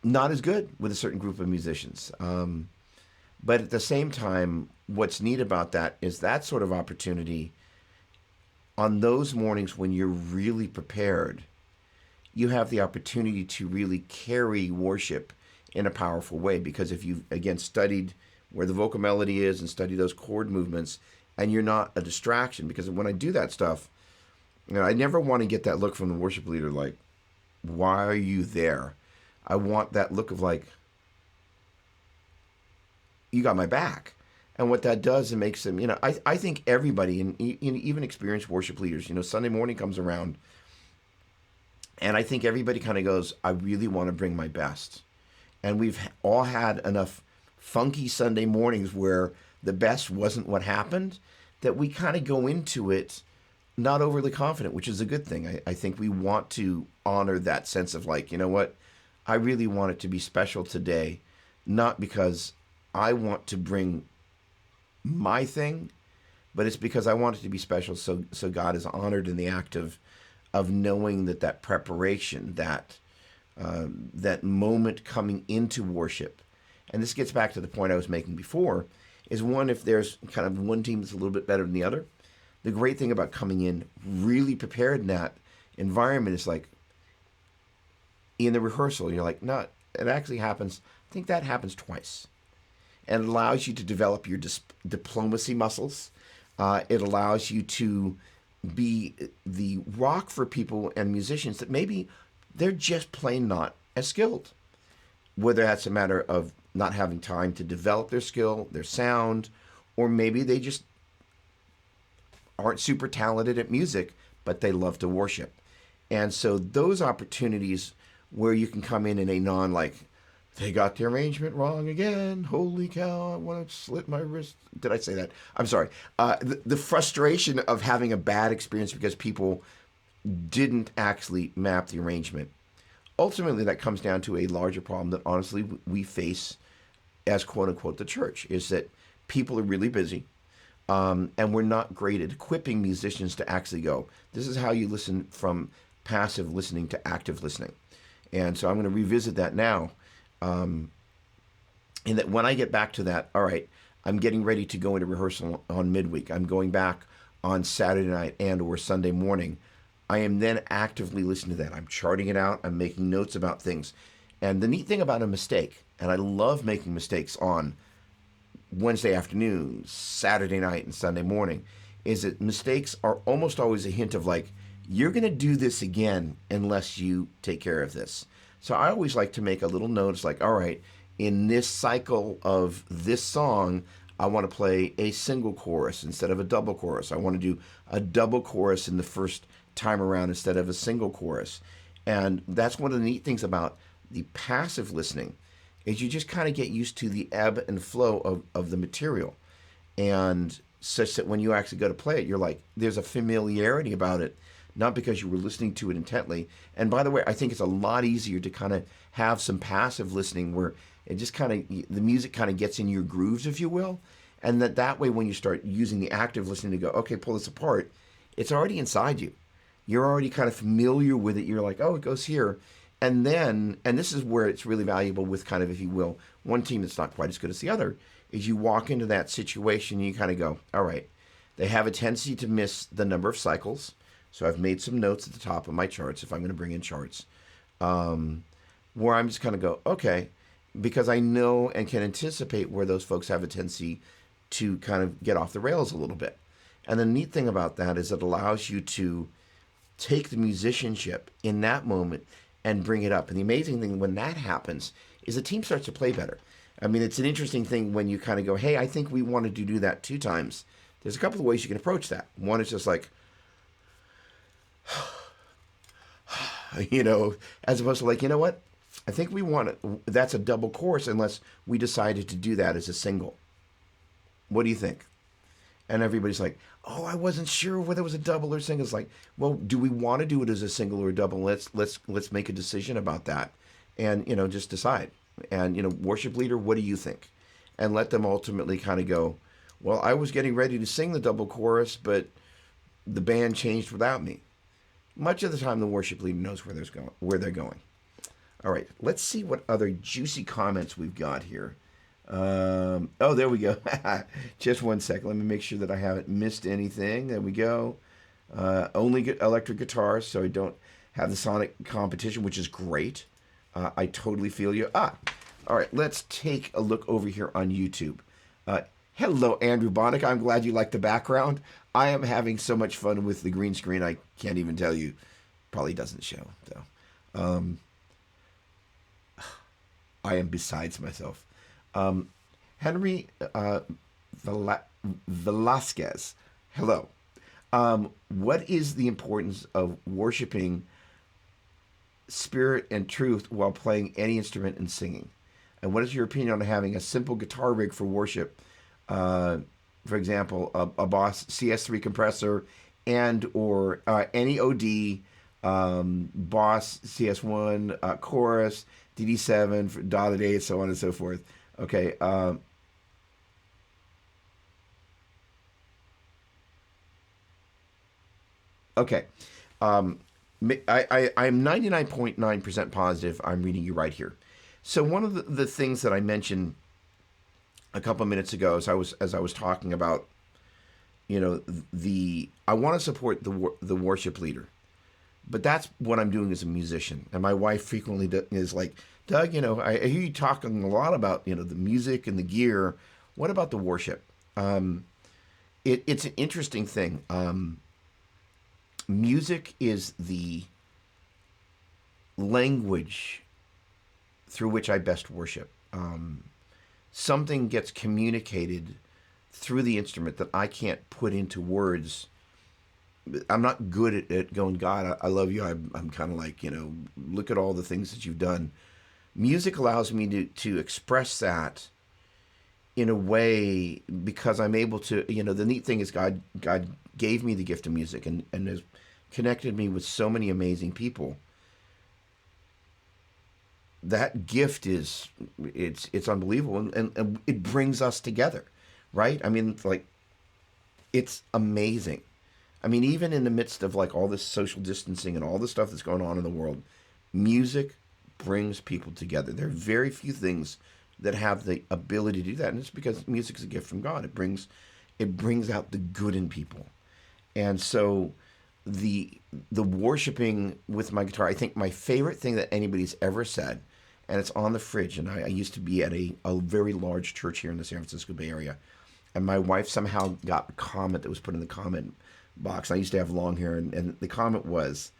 not as good with a certain group of musicians. But at the same time, what's neat about that is that sort of opportunity on those mornings when you're really prepared, you have the opportunity to really carry worship in a powerful way. Because if you've, again, studied where the vocal melody is and study those chord movements, and you're not a distraction, because when I do that stuff, I never want to get that look from the worship leader like, why are you there? I want that look of like, you got my back. And what that does, it makes them, I think everybody, and even experienced worship leaders, Sunday morning comes around, and I think everybody kind of goes, I really want to bring my best. And we've all had enough funky Sunday mornings where the best wasn't what happened, that we kind of go into it not overly confident, which is a good thing. I think we want to honor that sense of like, you know what, I really want it to be special today, not because I want to bring my thing, but it's because I want it to be special. So God is honored in the act of knowing that preparation, that moment coming into worship. And this gets back to the point I was making before, is one, if there's kind of one team that's a little bit better than the other, the great thing about coming in really prepared in that environment is like, in the rehearsal, you're like, no, it actually happens. I think that happens twice. And it allows you to develop your diplomacy muscles. It allows you to be the rock for people and musicians that maybe they're just plain not as skilled. Whether that's a matter of not having time to develop their skill, their sound, or maybe they just aren't super talented at music, but they love to worship. And so those opportunities where you can come in a non like, they got the arrangement wrong again. Holy cow, I want to slit my wrist. Did I say that? I'm sorry. The frustration of having a bad experience because people didn't actually map the arrangement. Ultimately, that comes down to a larger problem that honestly we face as quote unquote the church, is that people are really busy. And we're not great at equipping musicians to actually go, this is how you listen from passive listening to active listening. And so I'm going to revisit that now. And that when I get back to that, all right, I'm getting ready to go into rehearsal on midweek. I'm going back on Saturday night and or Sunday morning. I am then actively listening to that. I'm charting it out. I'm making notes about things. And the neat thing about a mistake, and I love making mistakes on Wednesday afternoon, Saturday night, and Sunday morning, is that mistakes are almost always a hint of like, you're going to do this again unless you take care of this. So I always like to make a little note. It's like, all right, in this cycle of this song, I want to play a single chorus instead of a double chorus. I want to do a double chorus in the first time around instead of a single chorus. And that's one of the neat things about the passive listening, is you just kind of get used to the ebb and flow of the material. And such that when you actually go to play it, you're like, there's a familiarity about it, not because you were listening to it intently. And by the way, I think it's a lot easier to kind of have some passive listening where it just kind of, the music kind of gets in your grooves, if you will. And that way, when you start using the active listening to go, okay, pull this apart, it's already inside you. You're already kind of familiar with it. You're like, oh, it goes here. And then, and this is where it's really valuable with kind of, if you will, one team that's not quite as good as the other, is you walk into that situation and you kind of go, all right, they have a tendency to miss the number of cycles. So I've made some notes at the top of my charts, if I'm going to bring in charts, where I'm just kind of go, okay, because I know and can anticipate where those folks have a tendency to kind of get off the rails a little bit. And the neat thing about that is it allows you to take the musicianship in that moment and bring it up. And the amazing thing when that happens is the team starts to play better. I mean, it's an interesting thing when you kind of go, hey, I think we wanted to do that 2 times. There's a couple of ways you can approach that. One is just like, as opposed to like, you know what? I think we want it. That's a double chorus unless we decided to do that as a single. What do you think? And everybody's like, oh, I wasn't sure whether it was a double or single. It's like, well, do we want to do it as a single or a double? Let's make a decision about that, and just decide. And worship leader, what do you think? And let them ultimately kind of go, well, I was getting ready to sing the double chorus, but the band changed without me. Much of the time, the worship leader knows where they're going. All right, let's see what other juicy comments we've got here. Oh, there we go. Just one second. Let me make sure that I haven't missed anything. There we go. Only get electric guitars, so I don't have the sonic competition, which is great. I totally feel you. All right, let's take a look over here on YouTube. Hello, Andrew Bonnick. I'm glad you like the background. I am having so much fun with the green screen, I can't even tell you. Probably doesn't show, though. I am besides myself. Henry Velasquez, hello. What is the importance of worshiping spirit and truth while playing any instrument and singing? And what is your opinion on having a simple guitar rig for worship? For example, a Boss CS3 compressor and or any OD, Boss CS1, chorus, DD7, dotted 8, so on and so forth. Okay. Okay. I'm 99.9% positive I'm reading you right here. So one of the things that I mentioned a couple of minutes ago as I was talking about, I want to support the worship leader, but that's what I'm doing as a musician. And my wife frequently is like, Doug, I hear you talking a lot about the music and the gear. What about the worship? It's an interesting thing. Music is the language through which I best worship. Something gets communicated through the instrument that I can't put into words. I'm not good at going, God, I love you. I'm kind of like, look at all the things that you've done. Music allows me to express that in a way because I'm able to, the neat thing is God gave me the gift of music and has connected me with so many amazing people. That gift it's unbelievable and it brings us together, right? I mean, it's amazing. I mean, even in the midst of all this social distancing and all the stuff that's going on in the world, music brings people together. There are very few things that have the ability to do that, and it's because music is a gift from God. It brings out the good in people. And so the worshiping with my guitar, I think my favorite thing that anybody's ever said, and it's on the fridge, and I used to be at a very large church here in the San Francisco Bay Area, and my wife somehow got a comment that was put in the comment box. I used to have long hair, and the comment was,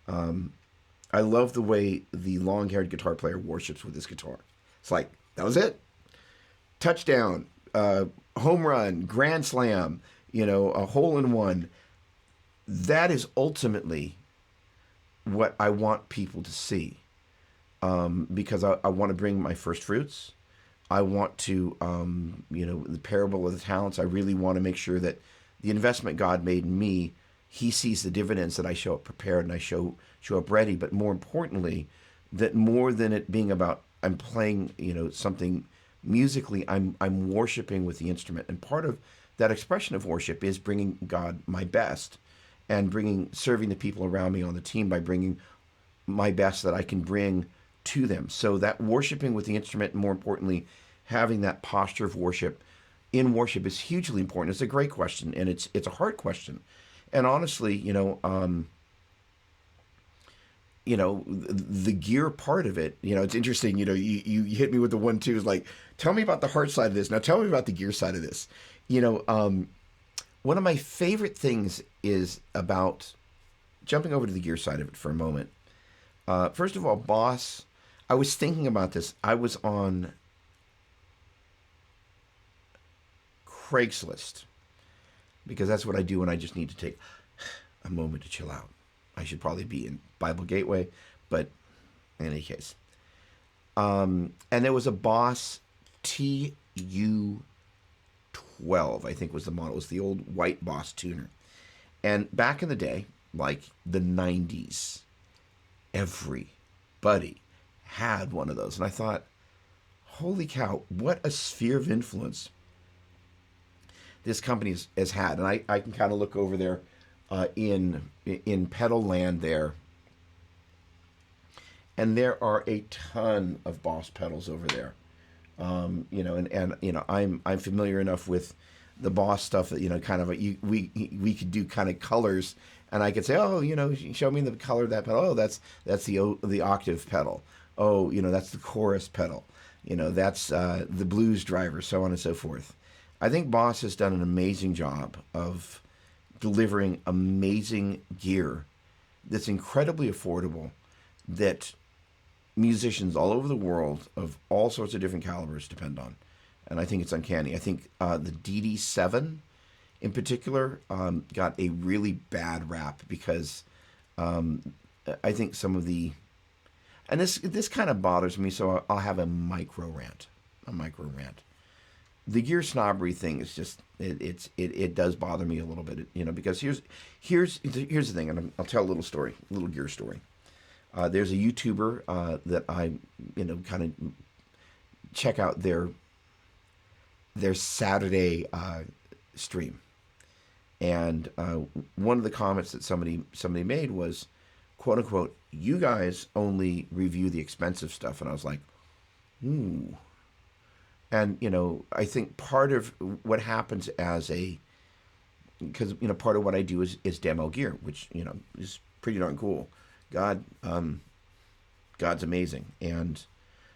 I love the way the long-haired guitar player worships with his guitar. It's like, that was it. Touchdown, home run, grand slam, a hole-in-one. That is ultimately what I want people to see, because I want to bring my first fruits. I want to, the parable of the talents. I really want to make sure that the investment God made in me, He sees the dividends, that I show up prepared and I show up ready. But more importantly, that more than it being about I'm playing, something musically, I'm worshiping with the instrument, and part of that expression of worship is bringing God my best, and serving the people around me on the team by bringing my best that I can bring to them. So that worshiping with the instrument, and more importantly, having that posture of worship in worship is hugely important. It's a great question, and it's a hard question. And honestly, the gear part of it, it's interesting. You hit me with the 1-2s, like, tell me about the heart side of this. Now tell me about the gear side of this. One of my favorite things is about jumping over to the gear side of it for a moment. First of all, Boss, I was thinking about this. I was on Craigslist, because that's what I do when I just need to take a moment to chill out. I should probably be in Bible Gateway, but in any case. And there was a Boss TU12, I think was the model. It was the old white Boss tuner. And back in the day, like the 90s, everybody had one of those. And I thought, holy cow, what a sphere of influence this company has had. And I can kind of look over there in pedal land there, and there are a ton of Boss pedals over there. I'm familiar enough with the Boss stuff that kind of we could do kind of colors and I could say, oh, show me the color of that pedal. Oh, that's the octave pedal. Oh, that's the chorus pedal. That's the blues driver, so on and so forth. I think Boss has done an amazing job of delivering amazing gear that's incredibly affordable, that musicians all over the world of all sorts of different calibers depend on. And I think it's uncanny. I think the DD7 in particular got a really bad rap because I think some of the... And this kind of bothers me, so I'll have a micro rant. The gear snobbery thing is just it does bother me a little bit, because here's the thing, and I'll tell a little gear story. There's a YouTuber that I kind of check out their Saturday stream, and one of the comments that somebody made was, quote unquote, "You guys only review the expensive stuff," and I was like, ooh. And, I think part of what happens because, part of what I do is demo gear, which, is pretty darn cool. God's amazing. And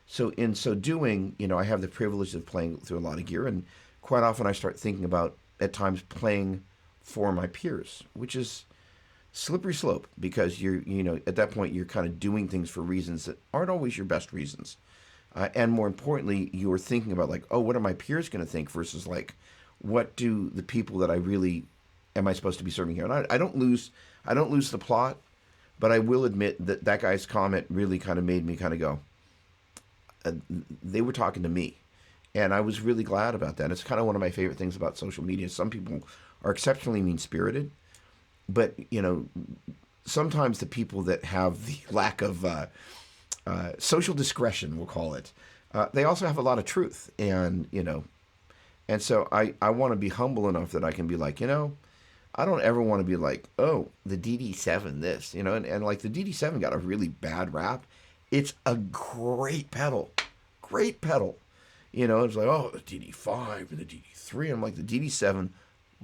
so in so doing, I have the privilege of playing through a lot of gear. And quite often I start thinking about, at times, playing for my peers, which is slippery slope because you're, at that point, you're kind of doing things for reasons that aren't always your best reasons. And more importantly, you're thinking about like, oh, what are my peers going to think versus like, what do the people that I really am I supposed to be serving here? And I don't lose the plot, but I will admit that guy's comment really kind of made me kind of go, they were talking to me. And I was really glad about that. It's kind of one of my favorite things about social media. Some people are exceptionally mean-spirited, but, sometimes the people that have the lack of social discretion, we'll call it, they also have a lot of truth. And, and so I want to be humble enough that I can be like, I don't ever want to be like, oh, the DD7 this, and like the DD7 got a really bad rap. It's a great pedal. It's like, oh, the DD5 and the DD3. I'm like, the DD7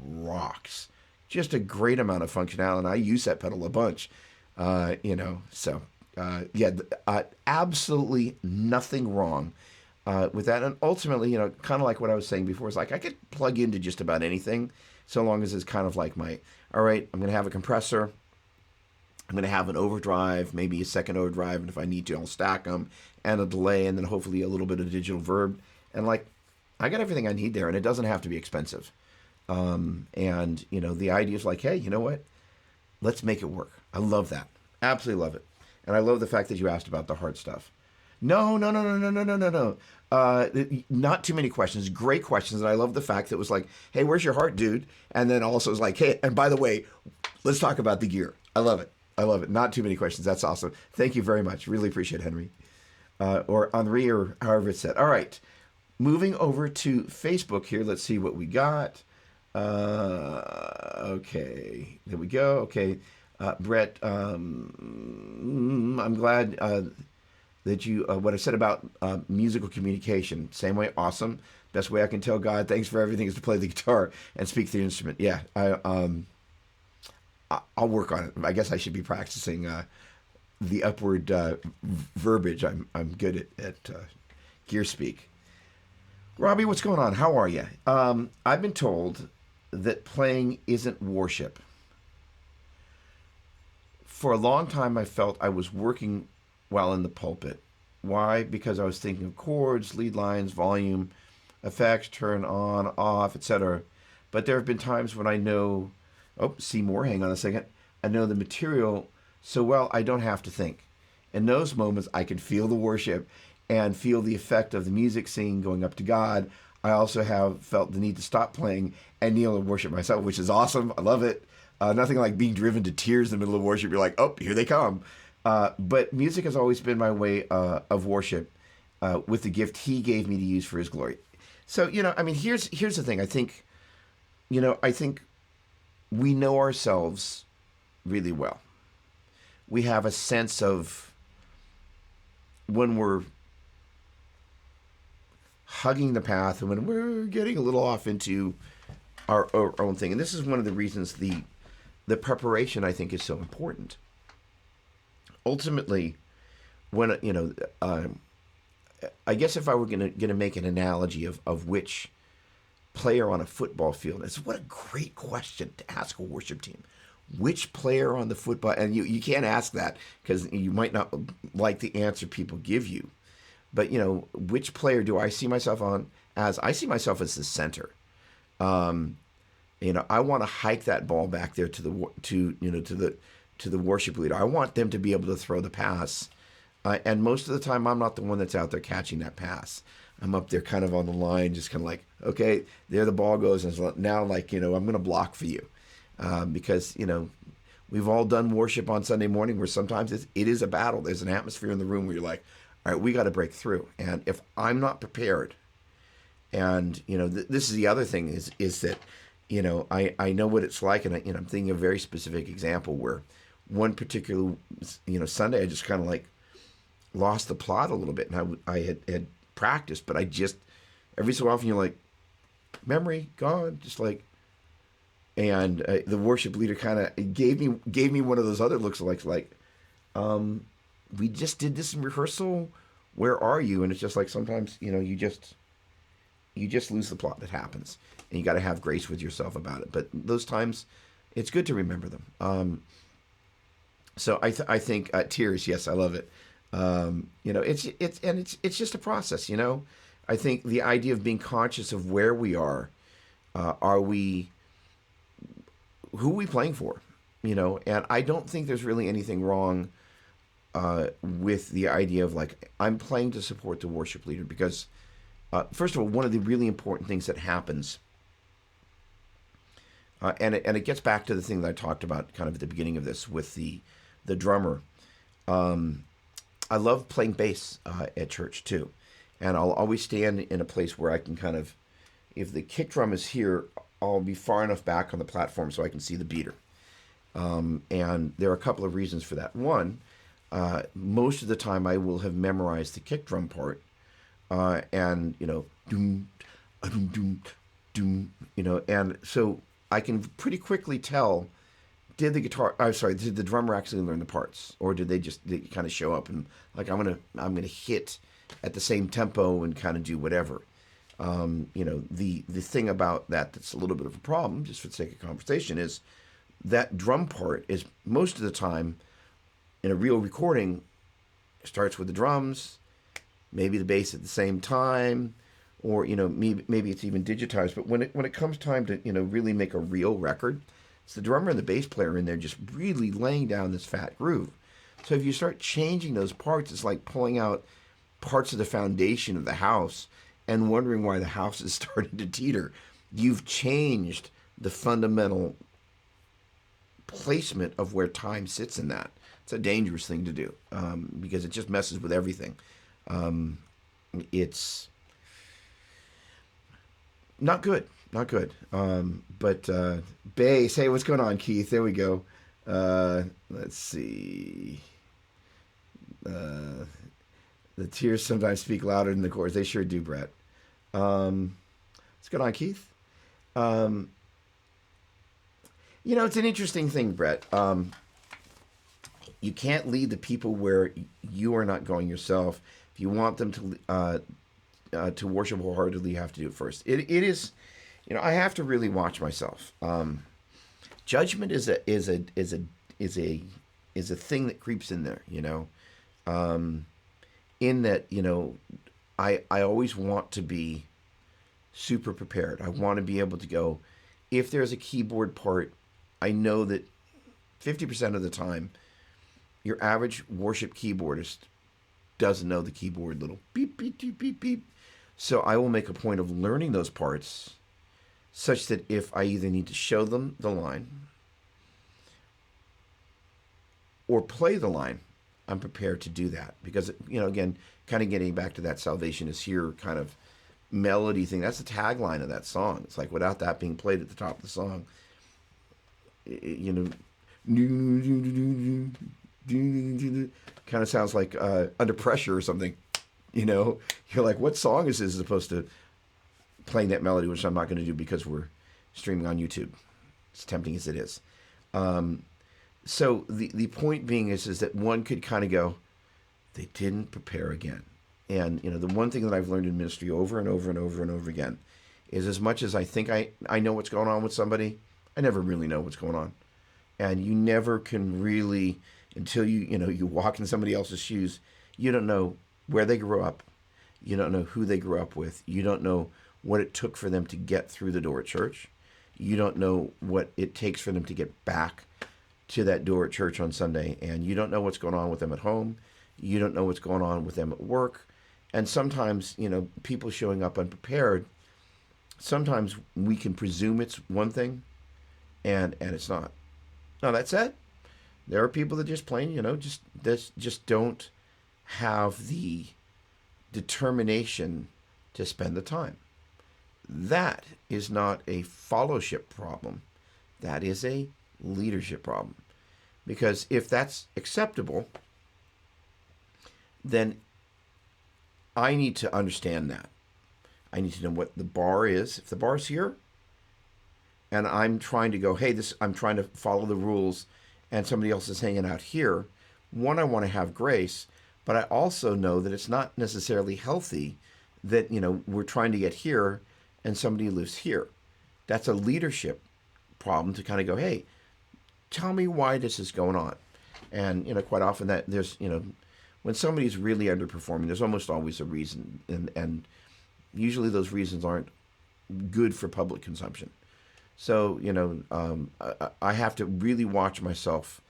rocks. Just a great amount of functionality. And I use that pedal a bunch, so... absolutely nothing wrong with that. And ultimately, kind of like what I was saying before, is like I could plug into just about anything so long as it's kind of like all right, I'm going to have a compressor, I'm going to have an overdrive, maybe a second overdrive, and if I need to, I'll stack them, and a delay, and then hopefully a little bit of digital verb. And like, I got everything I need there, and it doesn't have to be expensive. And, the idea is like, hey, you know what? Let's make it work. I love that. Absolutely love it. And I love the fact that you asked about the hard stuff. No. Not too many questions. Great questions. And I love the fact that it was like, hey, where's your heart, dude? And then also it was like, hey, and by the way, let's talk about the gear. I love it. Not too many questions. That's awesome. Thank you very much. Really appreciate it, Henry. Or Henri, or however it's said. All right. Moving over to Facebook here. Let's see what we got. Okay. There we go. Okay. Brett, I'm glad that you, what I said about musical communication, same way, awesome. Best way I can tell God thanks for everything is to play the guitar and speak the instrument. Yeah, I'll work on it. I guess I should be practicing the upward verbiage. I'm good at gear speak. Robbie, what's going on? How are you? I've been told that playing isn't worship. For a long time, I felt I was working while in the pulpit. Why? Because I was thinking of chords, lead lines, volume, effects, turn on, off, etc. But there have been times when I know, Seymour, hang on a second. I know the material so well I don't have to think. In those moments, I can feel the worship and feel the effect of the music singing going up to God. I also have felt the need to stop playing and kneel and worship myself, which is awesome. I love it. Nothing like being driven to tears in the middle of worship. You're like, oh, here they come. But music has always been my way of worship with the gift he gave me to use for his glory. So, here's the thing. I think we know ourselves really well. We have a sense of when we're hugging the path and when we're getting a little off into our own thing. And this is one of the reasons the the preparation, I think, is so important. Ultimately, when I guess if I were gonna make an analogy of which player on a football field, it's what a great question to ask a worship team. Which player on the football, and you can't ask that because you might not like the answer people give you. But which player do I see myself on as? I see myself as the center. I want to hike that ball back there to the worship leader. I want them to be able to throw the pass. And most of the time, I'm not the one that's out there catching that pass. I'm up there kind of on the line, just kind of like, okay, there the ball goes. And now, I'm going to block for you. Because, we've all done worship on Sunday morning where sometimes it is a battle. There's an atmosphere in the room where you're like, all right, we got to break through. And if I'm not prepared, and, this is the other thing is that, I know what it's like. And I'm thinking of a very specific example where one particular, Sunday, I just kind of like lost the plot a little bit. And I had practiced, but I just, every so often you're like, memory gone, just like, and the worship leader kind of gave me one of those other looks like, we just did this in rehearsal. Where are you? And it's just like sometimes you just lose the plot. That happens, and you got to have grace with yourself about it. But those times, it's good to remember them. So I think tears. Yes, I love it. It's just a process. I think the idea of being conscious of where we are who are we playing for? And I don't think there's really anything wrong with the idea of like, I'm playing to support the worship leader because, first of all, one of the really important things that happens, and it gets back to the thing that I talked about kind of at the beginning of this with the drummer. I love playing bass at church too. And I'll always stand in a place where I can kind of, if the kick drum is here, I'll be far enough back on the platform so I can see the beater. And there are a couple of reasons for that. One, most of the time I will have memorized the kick drum part, and doom, doom, doom, and so I can pretty quickly tell, did the drummer actually learn the parts, or did they kind of show up and like I'm gonna hit at the same tempo and kind of do whatever. The thing about that's a little bit of a problem, just for the sake of conversation, is that drum part is most of the time in a real recording starts with the drums, maybe the bass at the same time, or maybe it's even digitized. But when it comes time to really make a real record, it's the drummer and the bass player in there just really laying down this fat groove. So if you start changing those parts, it's like pulling out parts of the foundation of the house and wondering why the house is starting to teeter. You've changed the fundamental placement of where time sits in that. It's a dangerous thing to do because it just messes with everything. It's not good. But bass, hey, what's going on, Keith? There we go. Let's see. The tears sometimes speak louder than the chords. They sure do, Brett. What's going on, Keith? It's an interesting thing, Brett. You can't lead the people where you are not going yourself. If you want them to worship wholeheartedly, you have to do it first. It is, I have to really watch myself. Judgment is a thing that creeps in there. In that, I always want to be super prepared. I want to be able to go, if there's a keyboard part, I know that 50% of the time, your average worship keyboardist doesn't know the keyboard little beep, beep, beep, beep, beep. So I will make a point of learning those parts such that if I either need to show them the line or play the line, I'm prepared to do that. Because, again, kind of getting back to that salvation is here kind of melody thing. That's the tagline of that song. It's like without that being played at the top of the song, kind of sounds like Under Pressure or something. You're like, what song is this as opposed to playing that melody, which I'm not going to do because we're streaming on YouTube, as tempting as it is. So the point being is that one could kind of go, they didn't prepare again. And the one thing that I've learned in ministry over and over and over and over again is, as much as I think I know what's going on with somebody, I never really know what's going on. And you never can really, until you walk in somebody else's shoes, you don't know where they grew up. You don't know who they grew up with. You don't know what it took for them to get through the door at church. You don't know what it takes for them to get back to that door at church on Sunday. And you don't know what's going on with them at home. You don't know what's going on with them at work. And sometimes, people showing up unprepared, sometimes we can presume it's one thing and it's not. Now, that said, there are people that just plain, just don't have the determination to spend the time. That is not a fellowship problem. That is a leadership problem. Because if that's acceptable, then I need to understand that. I need to know what the bar is. If the bar's here, and I'm trying to go, hey, I'm trying to follow the rules, and somebody else is hanging out here, one, I want to have grace, but I also know that it's not necessarily healthy that, we're trying to get here and somebody lives here. That's a leadership problem to kind of go, hey, tell me why this is going on. And, quite often that there's, when somebody's really underperforming, there's almost always a reason. And usually those reasons aren't good for public consumption. So, I have to really watch myself,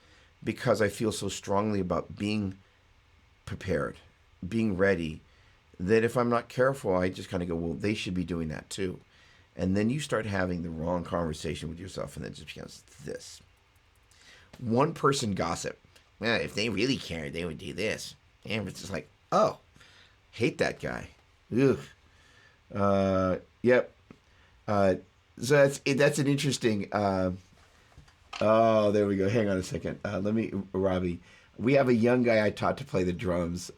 because I feel so strongly about being prepared, being ready, that if I'm not careful, I just kind of go, well, they should be doing that too. And then you start having the wrong conversation with yourself, and then it just becomes this. One person gossip. Well, if they really cared, they would do this. And it's just like, oh, hate that guy. Ugh. Yep. So that's an interesting. Oh, there we go. Hang on a second. Robbie. We have a young guy I taught to play the drums.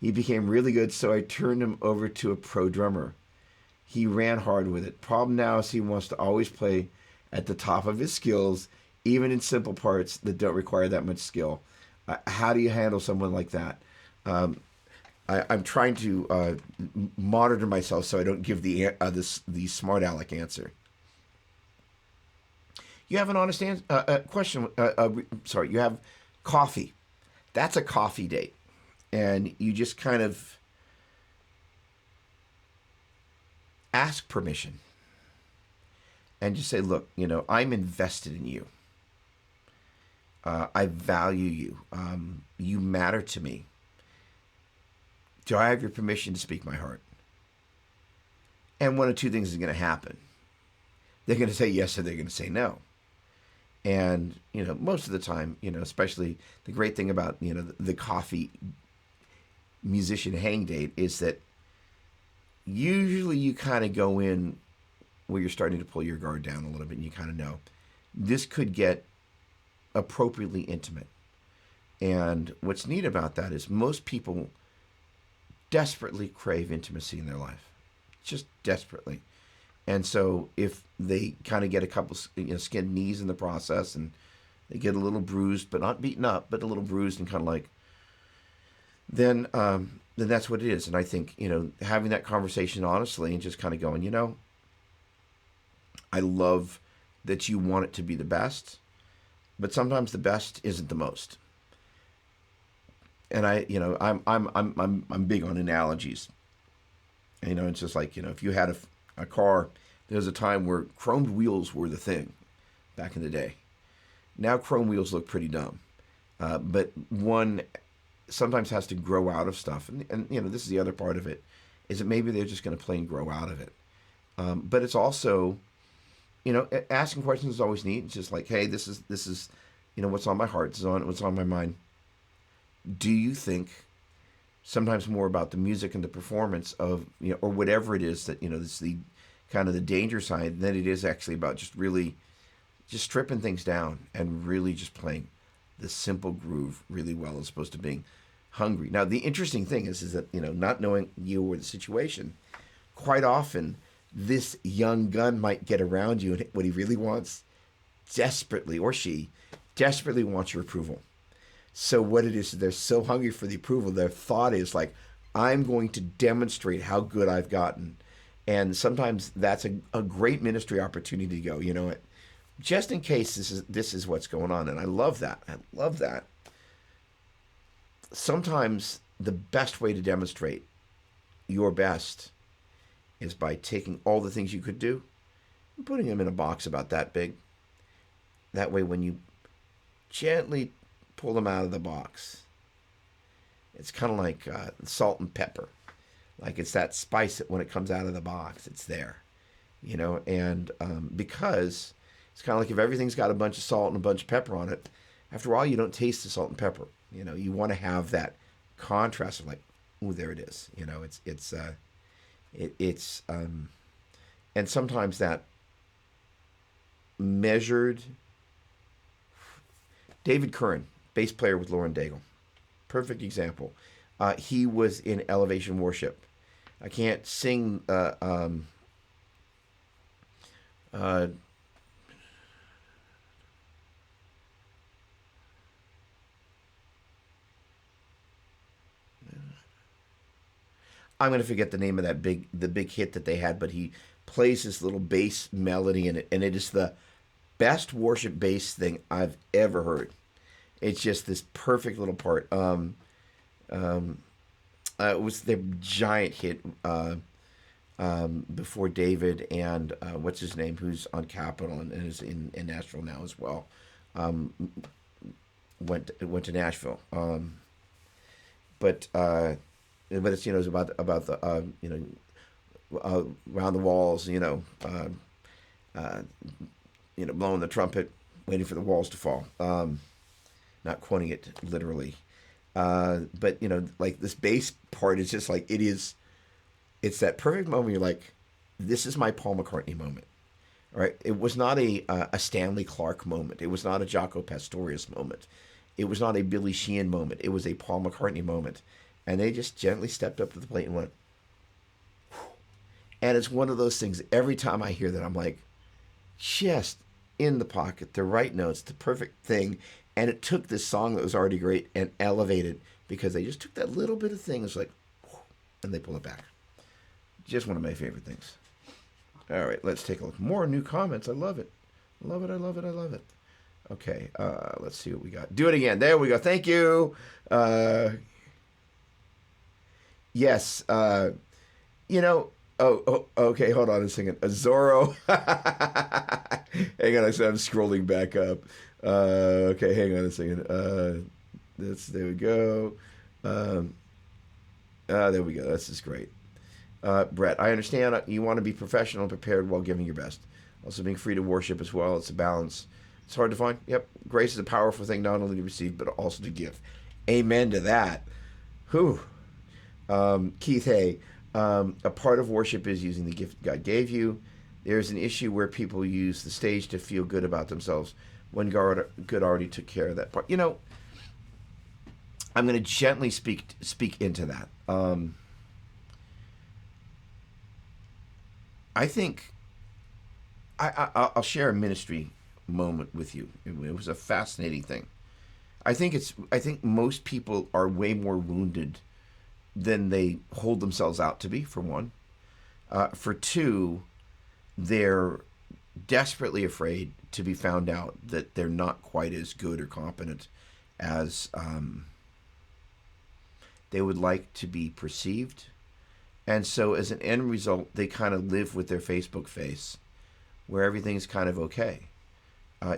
He became really good, so I turned him over to a pro drummer. He ran hard with it. Problem now is he wants to always play at the top of his skills, even in simple parts that don't require that much skill. How do you handle someone like that? I'm trying to monitor myself so I don't give the smart aleck answer. You have an honest question. Sorry, you have coffee. That's a coffee date. And you just kind of ask permission. And just say, look, I'm invested in you. I value you. You matter to me. Do I have your permission to speak my heart? And one of two things is going to happen. They're going to say yes or they're going to say no. And, most of the time, especially the great thing about, the coffee musician hang date is that usually you kind of go in where you're starting to pull your guard down a little bit, and you kind of know this could get appropriately intimate. And what's neat about that is most people desperately crave intimacy in their life, just desperately. And so if they kind of get a couple skinned knees in the process, and they get a little bruised, but not beaten up, but a little bruised and kind of like, then that's what it is. And I think, having that conversation honestly and just kind of going, I love that you want it to be the best, but sometimes the best isn't the most. And I'm big on analogies. And, it's just like, if you had a car, there was a time where chromed wheels were the thing back in the day. Now chrome wheels look pretty dumb. But one sometimes has to grow out of stuff. And this is the other part of it, is that maybe they're just going to plain grow out of it. But it's also, asking questions is always neat. It's just like, hey, this is what's on my heart, what's on my mind. Do you think sometimes more about the music and the performance of, or whatever it is that, it's the kind of the danger side than it is actually about just really just stripping things down and really just playing the simple groove really well as opposed to being hungry. Now, the interesting thing is that, not knowing you or the situation, quite often this young gun might get around you, and what he really wants desperately, or she desperately wants your approval. So what it is, they're so hungry for the approval. Their thought is like, I'm going to demonstrate how good I've gotten. And sometimes that's a great ministry opportunity to go, you know what, just in case this is what's going on. And I love that. I love that. Sometimes the best way to demonstrate your best is by taking all the things you could do and putting them in a box about that big. That way, when you gently pull them out of the box, it's kind of like salt and pepper. Like it's that spice that when it comes out of the box, it's there, you know. And because it's kind of like if everything's got a bunch of salt and a bunch of pepper on it, after a while you don't taste the salt and pepper. You know, you want to have that contrast of like, oh, there it is. You know, it's and sometimes that measured. David Curran, bass player with Lauren Daigle, perfect example. He was in Elevation Worship. I can't sing. I'm going to forget the name of the big hit that they had, but he plays this little bass melody in it, and it is the best worship bass thing I've ever heard. It's just this perfect little part. It was their giant hit before David and what's his name, who's on Capitol and is in Nashville now as well. Went to Nashville, but it's, you know, it's about the you know, around the walls, you know, blowing the trumpet, waiting for the walls to fall. Not quoting it literally, but you know, like this bass part is just like it's that perfect moment. You're like, this is my Paul McCartney moment, right? It was not a Stanley Clarke moment. It was not a Jaco Pastorius moment. It was not a Billy Sheehan moment. It was a Paul McCartney moment, and they just gently stepped up to the plate and went. Whew. And it's one of those things. Every time I hear that, I'm like, just in the pocket, the right notes, the perfect thing. And it took this song that was already great and elevated because they just took that little bit of thing. It's like, and they pull it back. Just one of my favorite things. All right, let's take a look. More new comments. I love it. I love it. I love it. I love it. Okay, let's see what we got. Do it again. There we go. Thank you. Yes. You know, oh, okay. Hold on a second. Zorro. Hang on. I'm scrolling back up. Okay, hang on a second. There we go. There we go. This is great. Brett, I understand you want to be professional and prepared while giving your best. Also being free to worship as well. It's a balance. It's hard to find. Yep. Grace is a powerful thing, not only to receive, but also to give. Amen to that. Whew. Keith Hay, a part of worship is using the gift God gave you. There's an issue where people use the stage to feel good about themselves when God already took care of that part. You know, I'm going to gently speak into that. I think I'll share a ministry moment with you. It was a fascinating thing. I think most people are way more wounded than they hold themselves out to be, for one. For two, they're desperately afraid to be found out that they're not quite as good or competent as they would like to be perceived. And so as an end result, they kind of live with their Facebook face where everything's kind of okay,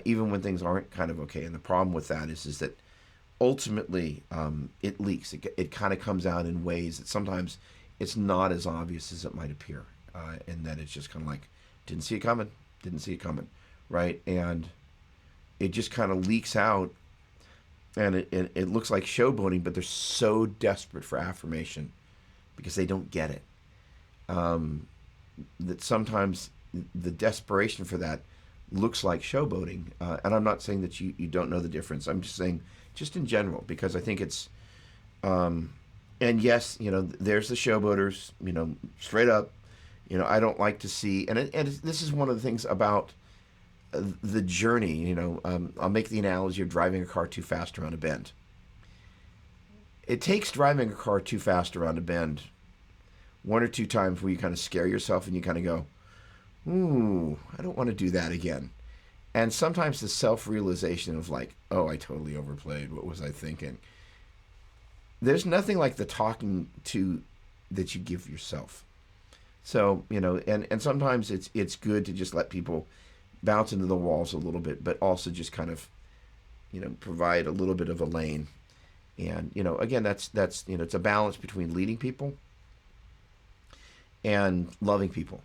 even when things aren't kind of okay. And the problem with that is that ultimately it leaks. It kind of comes out in ways that sometimes it's not as obvious as it might appear. And that it's just kind of like, didn't see it coming, right? And it just kind of leaks out, and it looks like showboating, but they're so desperate for affirmation because they don't get it. That sometimes the desperation for that looks like showboating. And I'm not saying that you don't know the difference. I'm just saying, just in general, because I think it's, and yes, you know, there's the showboaters, you know, straight up. You know, I don't like to see, and this is one of the things about the journey. I'll make the analogy of driving a car too fast around a bend. It takes driving a car too fast around a bend one or two times where you kind of scare yourself and you kind of go, ooh, I don't want to do that again. And sometimes the self-realization of like, oh, I totally overplayed. What was I thinking? There's nothing like the talking to that you give yourself. So, and sometimes it's good to just let people bounce into the walls a little bit, but also just kind of, provide a little bit of a lane. And, again, that's it's a balance between leading people and loving people.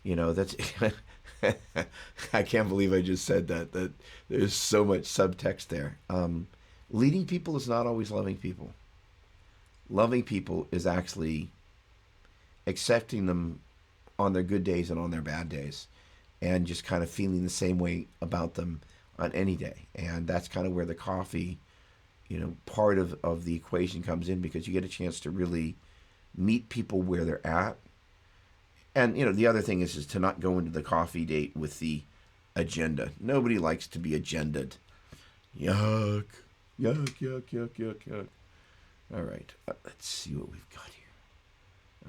That's I can't believe I just said that there's so much subtext there. Leading people is not always loving people. Loving people is actually accepting them on their good days and on their bad days, and just kind of feeling the same way about them on any day. And that's kind of where the coffee, part of the equation comes in, because you get a chance to really meet people where they're at. And, the other thing is to not go into the coffee date with the agenda. Nobody likes to be agenda'd. Yuck. Yuck, yuck, yuck, yuck, yuck. All right. Let's see what we've got here.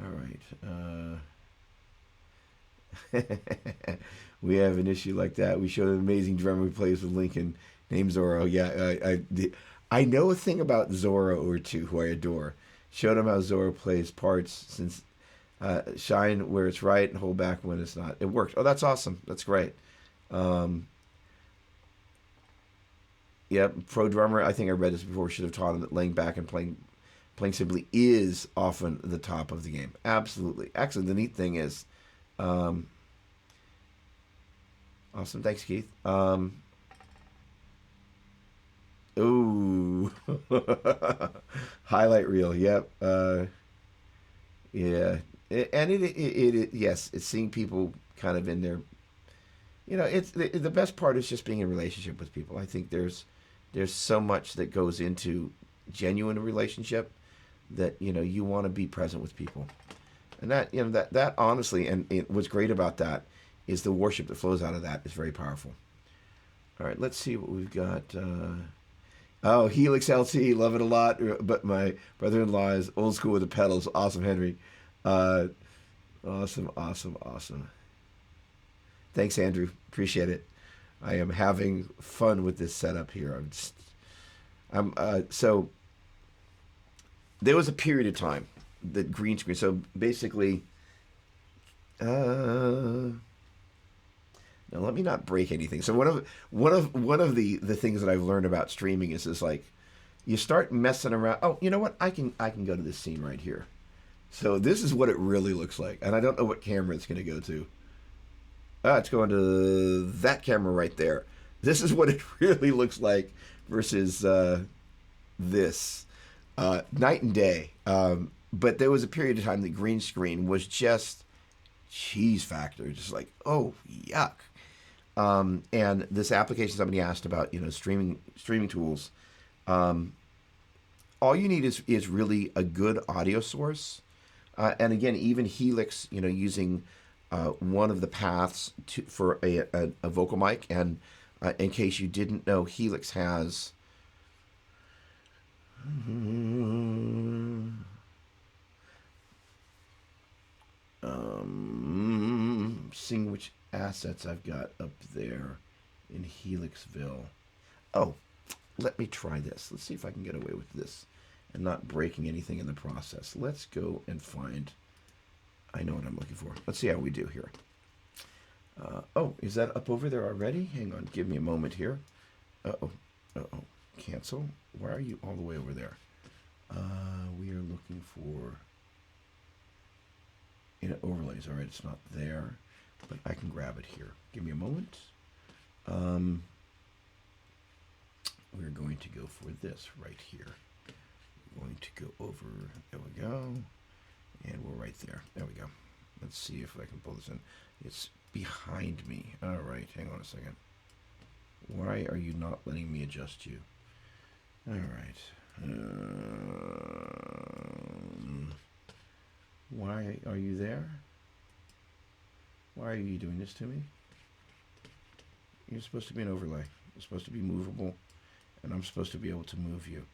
All right. We have an issue like that. We showed an amazing drummer who plays with Lincoln named Zorro. Yeah, I know a thing about Zorro or two, who I adore. Showed him how Zorro plays parts, since shine where it's right and hold back when it's not. It worked. Oh, that's awesome. That's great. Pro drummer. I think I read this before. Should have taught him that laying back and playing simply is often the top of the game. Absolutely. Actually, the neat thing is, awesome. Thanks, Keith. Ooh, highlight reel. Yep. Yeah. And it yes, it's seeing people kind of in their, it's the best part is just being in relationship with people. I think there's so much that goes into genuine relationship that, you want to be present with people. And that, that honestly, and what's great about that is the worship that flows out of that is very powerful. All right, let's see what we've got. Oh, Helix LT, love it a lot. But my brother-in-law is old school with the pedals. Awesome, Henry. Awesome. Thanks, Andrew. Appreciate it. I am having fun with this setup here. So there was a period of time that green screen. So basically, now let me not break anything. So one of the things that I've learned about streaming is like, you start messing around. Oh, you know what? I can go to this scene right here. So this is what it really looks like, and I don't know what camera it's going to go to. It's going to that camera right there. This is what it really looks like versus this. Night and day. But there was a period of time that green screen was just cheese factor, just like, oh, yuck. And this application somebody asked about, streaming tools. All you need is really a good audio source. And again, even Helix, using one of the paths for a vocal mic. And in case you didn't know, Helix has seeing which assets I've got up there in Helixville. Oh, let me try this. Let's see if I can get away with this and not breaking anything in the process. Let's go and find, I know what I'm looking for. Let's see how we do here. Oh, is that up over there already? Hang on, give me a moment here. Uh-oh, cancel. Why are you all the way over there? We are looking for overlays. All right, it's not there, but I can grab it here. Give me a moment. We're going to go for this right here. We're going to go over, there we go, and we're right there. There we go. Let's see if I can pull this in. It's behind me. All right, hang on a second. Why are you not letting me adjust you? All right. Why are you there? Why are you doing this to me? You're supposed to be an overlay. You're supposed to be movable, and I'm supposed to be able to move you.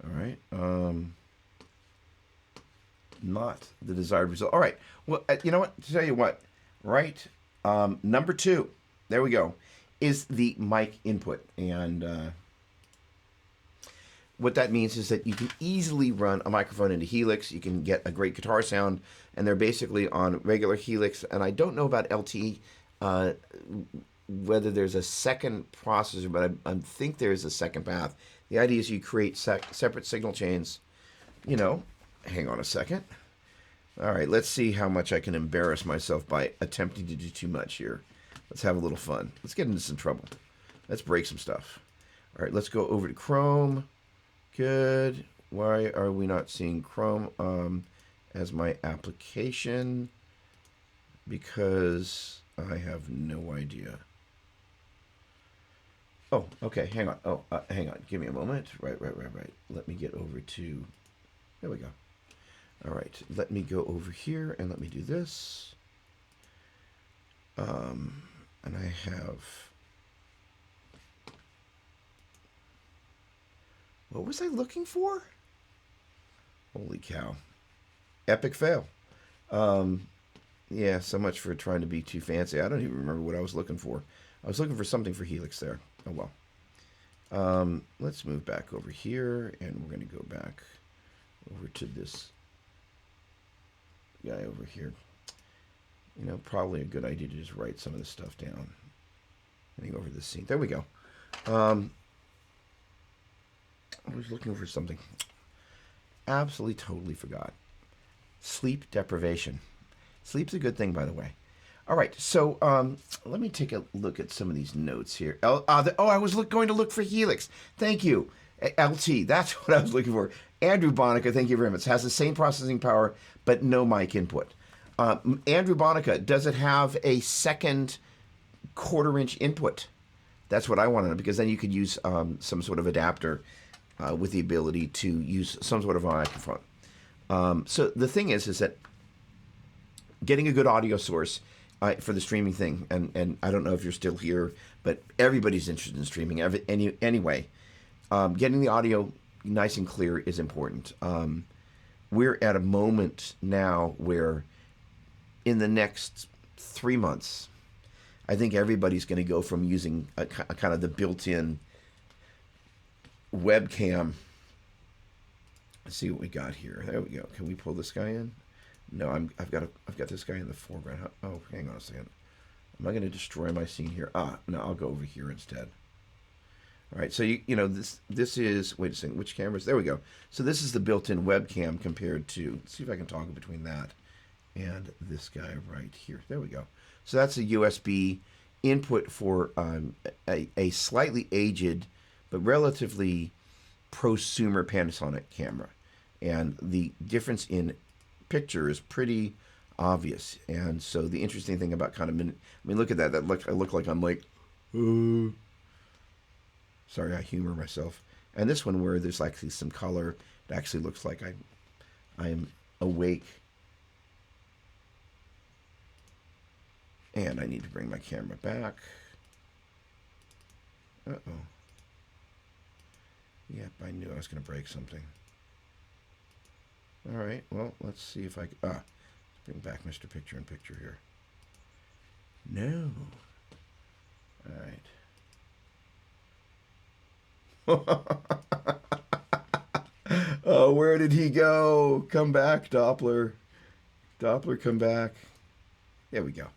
All right. Not the desired result. All right. Well, you know what? To tell you what, right? Number 2, there we go, is the mic input. And what that means is that you can easily run a microphone into Helix. You can get a great guitar sound, and they're basically on regular Helix. And I don't know about LT, whether there's a second processor, but I think there's a second path. The idea is you create separate signal chains. You know, hang on a second. All right, let's see how much I can embarrass myself by attempting to do too much here. Let's have a little fun. Let's get into some trouble. Let's break some stuff. All right, let's go over to Chrome. Good. Why are we not seeing Chrome as my application? Because I have no idea. Oh, okay, hang on. Oh, hang on. Give me a moment. Right. Let me get over to... There we go. All right, let me go over here and let me do this. And I have... What was I looking for? Holy cow. Epic fail. Yeah, so much for trying to be too fancy. I don't even remember what I was looking for. I was looking for something for Helix there. Oh, well. Let's move back over here, and we're going to go back over to this guy over here. You know, probably a good idea to just write some of this stuff down. Heading over this scene. There we go. I was looking for something. Absolutely, totally forgot. Sleep deprivation. Sleep's a good thing, by the way. All right, so let me take a look at some of these notes here. I was going to look for Helix. Thank you. LT, that's what I was looking for. Andrew Bonica, thank you very much. Has the same processing power, but no mic input. Andrew Bonica, does it have a second 1/4-inch input? That's what I want to know, because then you could use some sort of adapter with the ability to use some sort of a microphone. So the thing is that getting a good audio source for the streaming thing, and I don't know if you're still here, but everybody's interested in streaming anyway. Getting the audio nice and clear is important. We're at a moment now where in the next 3 months, I think everybody's going to go from using a kind of the built-in webcam. Let's see what we got here. There we go. Can we pull this guy in? No, I've got this guy in the foreground. Oh, hang on a second. Am I going to destroy my scene here? No, I'll go over here instead. All right, so you know this is, wait a second, which cameras? There we go. So this is the built-in webcam compared to, let's see if I can toggle between that and this guy right here. There we go. So that's a USB input for a slightly aged but relatively prosumer Panasonic camera. And the difference in picture is pretty obvious. And so the interesting thing about kind of, I mean, look at that. I look like I'm like, sorry, I humor myself. And this one where there's actually some color, it actually looks like I am awake. And I need to bring my camera back. Uh-oh. Yep, I knew I was going to break something. All right, well, let's see if I can... let's bring back Mr. Picture in Picture here. No. All right. Oh, where did he go? Come back, Doppler. Doppler, come back. There we go.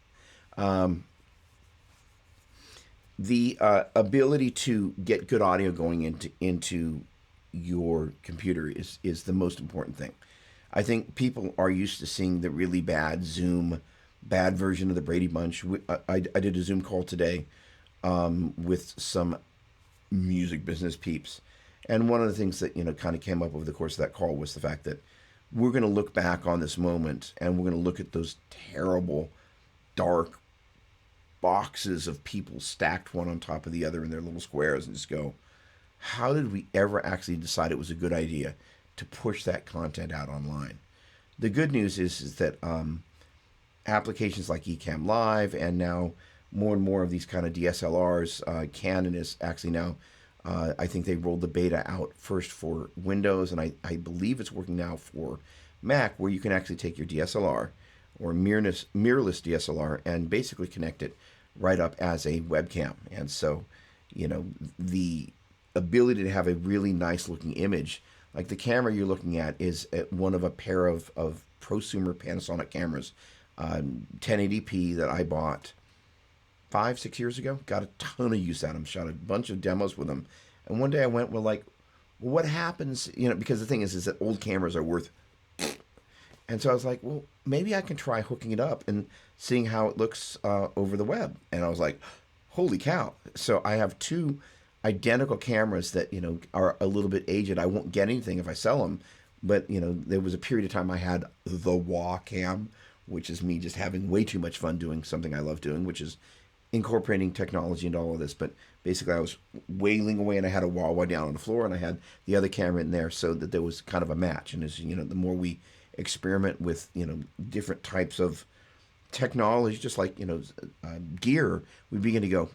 The ability to get good audio going into your computer is the most important thing. I think people are used to seeing the really bad Zoom, bad version of the Brady Bunch. I did a Zoom call today with some music business peeps. And one of the things that, kind of came up over the course of that call was the fact that we're going to look back on this moment and we're going to look at those terrible, dark boxes of people stacked one on top of the other in their little squares and just go, how did we ever actually decide it was a good idea to push that content out online? The good news is that applications like Ecamm Live and now more and more of these kind of DSLRs. Canon is actually now, I think they rolled the beta out first for Windows, and I believe it's working now for Mac, where you can actually take your DSLR or mirrorless DSLR and basically connect it right up as a webcam. And so, the ability to have a really nice looking image, like the camera you're looking at is one of a pair of prosumer Panasonic cameras, 1080p, that I bought 5-6 years ago. Got a ton of use out of them, shot a bunch of demos with them. And one day I went, well, what happens, because the thing is that old cameras are worth. And so I was like, well, maybe I can try hooking it up and seeing how it looks over the web. And I was like, holy cow. So I have two identical cameras that, are a little bit aged. I won't get anything if I sell them. But, there was a period of time I had the wah cam, which is me just having way too much fun doing something I love doing, which is incorporating technology into all of this. But basically I was wailing away and I had a wah down on the floor and I had the other camera in there so that there was kind of a match. And as the more we experiment with, different types of technology, just like, gear, we begin to go,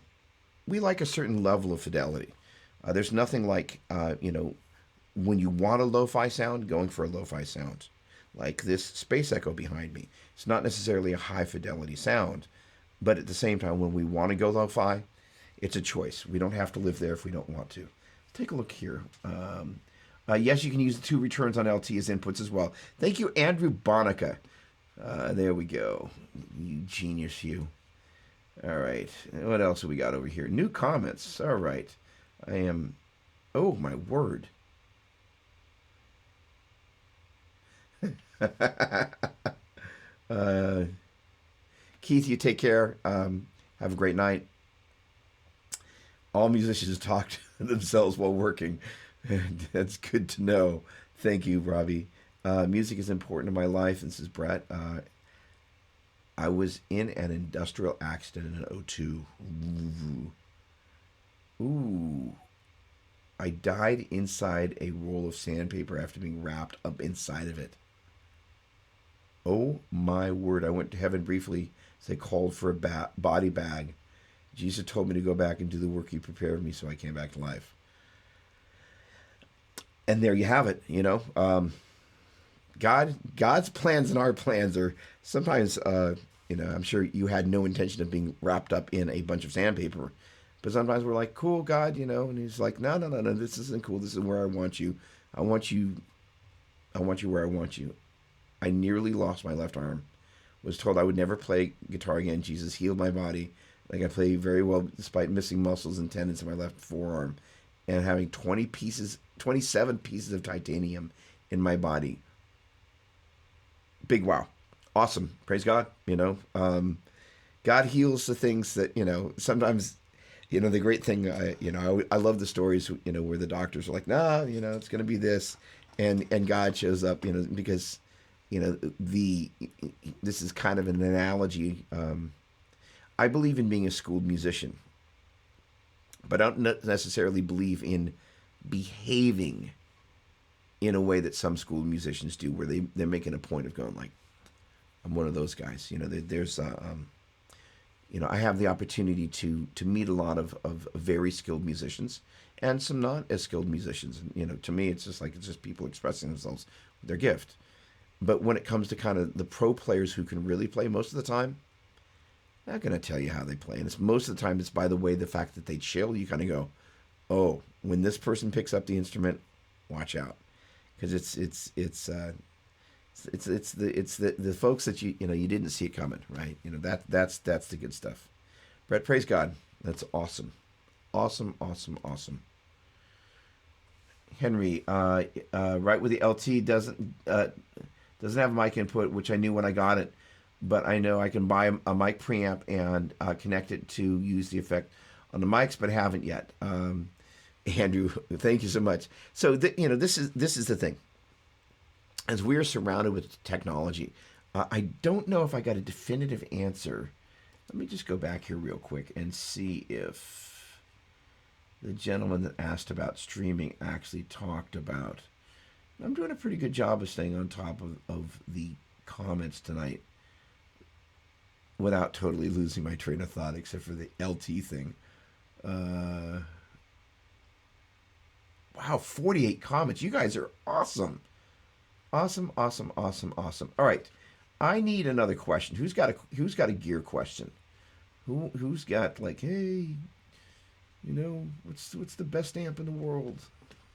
we like a certain level of fidelity. There's nothing like, when you want a lo-fi sound, going for a lo-fi sound. Like this Space Echo behind me. It's not necessarily a high fidelity sound, but at the same time, when we want to go lo-fi, it's a choice. We don't have to live there if we don't want to. Take a look here. Yes, you can use the 2 returns on LT as inputs as well. Thank you, Andrew Bonica. There we go. You genius, you. All right. What else have we got over here? New comments. All right. I am... Oh, my word. Keith, you take care. Have a great night. All musicians talk to themselves while working. That's good to know. Thank you, Robbie. Music is important in my life. This is Brett. I was in an industrial accident in 2002. Ooh. I died inside a roll of sandpaper after being wrapped up inside of it. Oh my word. I went to heaven briefly as they called for a body bag. Jesus told me to go back and do the work he prepared me, so I came back to life. And there you have it, God's plans and our plans are sometimes, I'm sure you had no intention of being wrapped up in a bunch of sandpaper, but sometimes we're like, cool, God, and he's like, no, this isn't cool. This is where I want you. I want you where I want you. I nearly lost my left arm, was told I would never play guitar again. Jesus healed my body. Like I play very well despite missing muscles and tendons in my left forearm and having 27 pieces of titanium in my body. Big wow. Awesome. Praise God. God heals the things that, sometimes, the great thing, I love the stories, where the doctors are like, nah, it's going to be this. And God shows up, because, this is kind of an analogy. I believe in being a schooled musician, but I don't necessarily believe in behaving in a way that some school musicians do, where they're making a point of going like, I'm one of those guys. There's I have the opportunity to meet a lot of very skilled musicians and some not as skilled musicians. And, to me, it's just people expressing themselves with their gift. But when it comes to kind of the pro players who can really play most of the time, I'm not going to tell you how they play. And most of the time, it's by the fact that they chill. You kind of go, oh, when this person picks up the instrument, watch out. Because it's the folks that you didn't see it coming, right? That's the good stuff. Brett, praise God. That's awesome. Awesome. Henry, right with the LT doesn't have mic input, which I knew when I got it, but I know I can buy a mic preamp and connect it to use the effect on the mics, but haven't yet. Andrew, thank you so much. So this is the thing. As we're surrounded with technology, I don't know if I got a definitive answer. Let me just go back here real quick and see if the gentleman that asked about streaming actually talked about. I'm doing a pretty good job of staying on top of the comments tonight. without totally losing my train of thought, except for the LT thing. Wow, 48 comments. You guys are awesome. Awesome, awesome, awesome, awesome. All right. I need another question. Who's got a gear question? Who's got like, hey, what's the best amp in the world?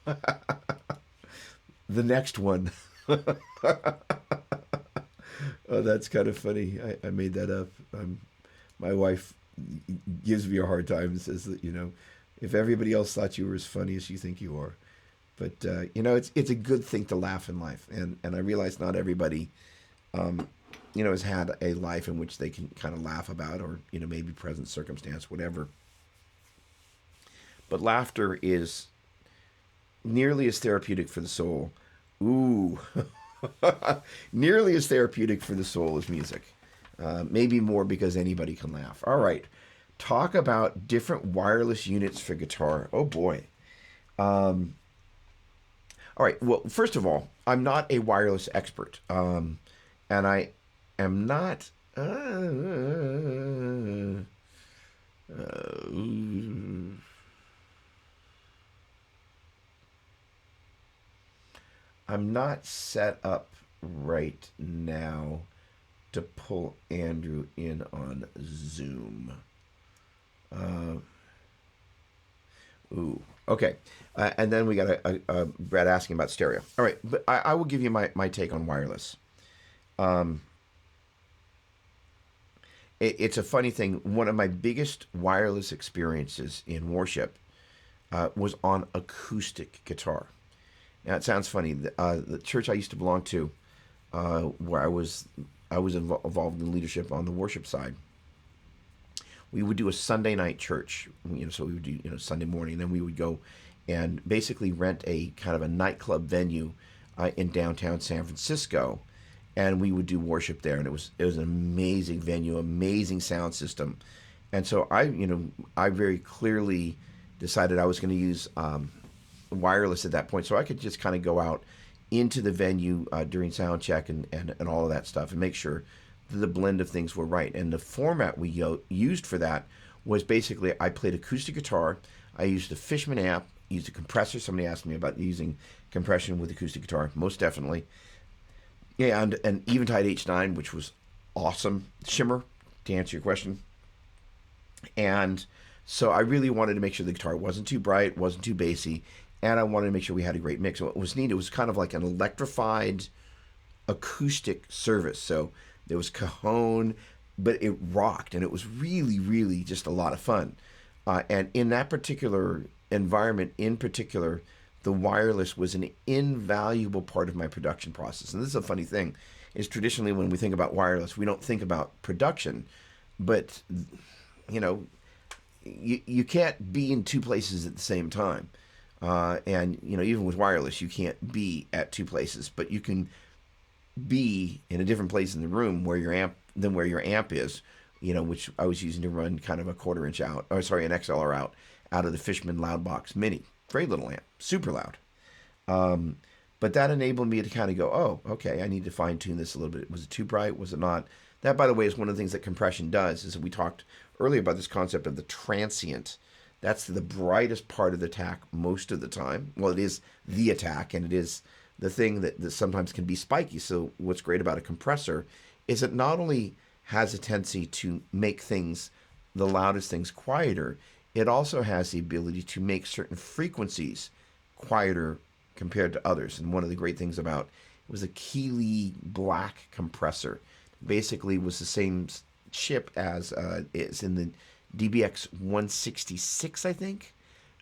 The next one. Oh, that's kind of funny. I made that up. My wife gives me a hard time and says that, if everybody else thought you were as funny as you think you are. But, it's a good thing to laugh in life. And I realize not everybody, has had a life in which they can kind of laugh about, or, maybe present circumstance, whatever. But laughter is nearly as therapeutic for the soul. Ooh. Nearly as therapeutic for the soul as music. Maybe more, because anybody can laugh. All right. Talk about different wireless units for guitar. Oh, boy. All right. Well, first of all, I'm not a wireless expert. And I am not... I'm not set up right now to pull Andrew in on Zoom. Okay. And then we got a Brad asking about stereo. All right, but I will give you my take on wireless. It's a funny thing. One of my biggest wireless experiences in worship was on acoustic guitar. Now, it sounds funny. The church I used to belong to, where I was involved in leadership on the worship side, we would do a Sunday night church. So we would do Sunday morning, then we would go and basically rent a kind of a nightclub venue in downtown San Francisco, and we would do worship there. And it was an amazing venue, amazing sound system. And so I very clearly decided I was going to use wireless at that point, so I could just kind of go out into the venue during sound check and all of that stuff and make sure that the blend of things were right. And the format we used for that was basically I played acoustic guitar, I used a Fishman amp, used a compressor. Somebody asked me about using compression with acoustic guitar. Most definitely. Yeah, and an Eventide H9, which was awesome. Shimmer, to answer your question. And so I really wanted to make sure the guitar wasn't too bright, wasn't too bassy, and I wanted to make sure we had a great mix. So what was neat, it was kind of like an electrified acoustic service. So there was cajon, but it rocked, and it was really, really just a lot of fun. And in that particular environment, in particular, the wireless was an invaluable part of my production process. And this is a funny thing, is traditionally when we think about wireless, we don't think about production, but, you can't be in two places at the same time. And even with wireless, you can't be at two places, but you can be in a different place in the room where your amp is, which I was using to run kind of a an XLR out of the Fishman Loudbox Mini. Very little amp, super loud. But that enabled me to kind of go, oh, okay, I need to fine tune this a little bit. Was it too bright? Was it not? That, by the way, is one of the things that compression does, is that we talked earlier about this concept of the transient. That's the brightest part of the attack most of the time. Well, it is the attack, and it is the thing that sometimes can be spiky. So what's great about a compressor is it not only has a tendency to make things, the loudest things, quieter, it also has the ability to make certain frequencies quieter compared to others. And one of the great things about it was a Keeley Black compressor. Basically was the same chip as is in the DBX 166, I think.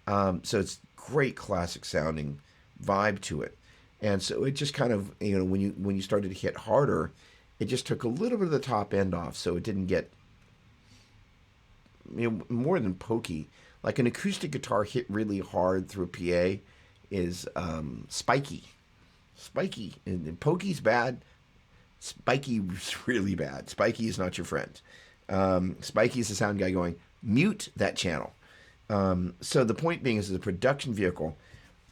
So it's great classic sounding vibe to it. And so it just kind of, when you started to hit harder, it just took a little bit of the top end off, so it didn't get more than pokey. Like an acoustic guitar hit really hard through a PA is spiky. Spiky. And pokey's bad. Spiky is really bad. Spiky is not your friend. Spiky is the sound guy going, mute that channel. So the point being is, as a production vehicle,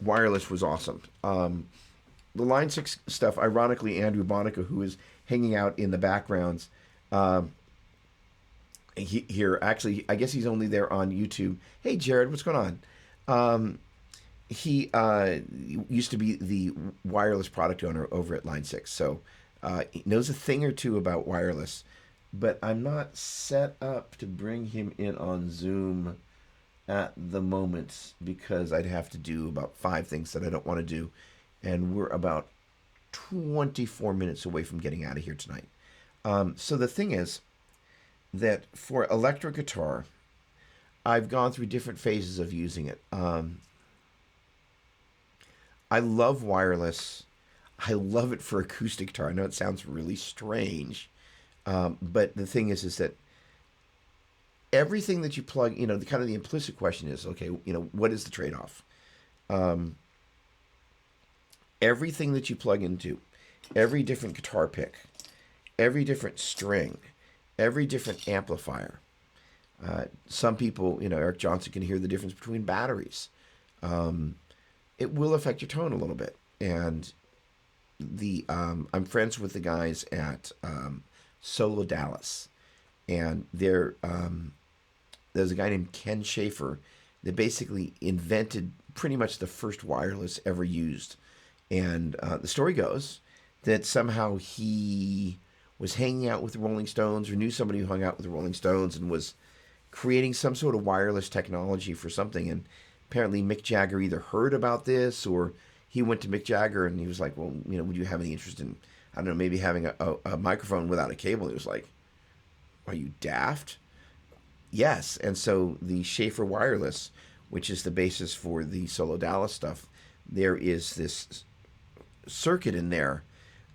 wireless was awesome. The Line 6 stuff, ironically, Andrew Bonica, who is hanging out in the backgrounds, here, actually, I guess he's only there on YouTube. Hey, Jared, what's going on? He used to be the wireless product owner over at Line 6, so he knows a thing or two about wireless, but I'm not set up to bring him in on Zoom at the moment because I'd have to do about 5 things that I don't want to do, and we're about 24 minutes away from getting out of here tonight. So the thing is that for electric guitar, I've gone through different phases of using it. I love wireless. I love it for acoustic guitar. I know it sounds really strange, but the thing is that everything that you plug, the kind of the implicit question is, okay, what is the trade-off? Everything that you plug into, every different guitar pick, every different string, every different amplifier. Some people, Eric Johnson can hear the difference between batteries. It will affect your tone a little bit. And I'm friends with the guys at Solo Dallas, and there's a guy named Ken Schaefer that basically invented pretty much the first wireless ever used. And the story goes that somehow he was hanging out with the Rolling Stones, or knew somebody who hung out with the Rolling Stones, and was creating some sort of wireless technology for something. And apparently Mick Jagger either heard about this, or he went to Mick Jagger and he was like, well, would you have any interest in, I don't know, maybe having a microphone without a cable? He was like, are you daft? Yes. And so the Schaefer wireless, which is the basis for the Solo Dallas stuff, there is this circuit in there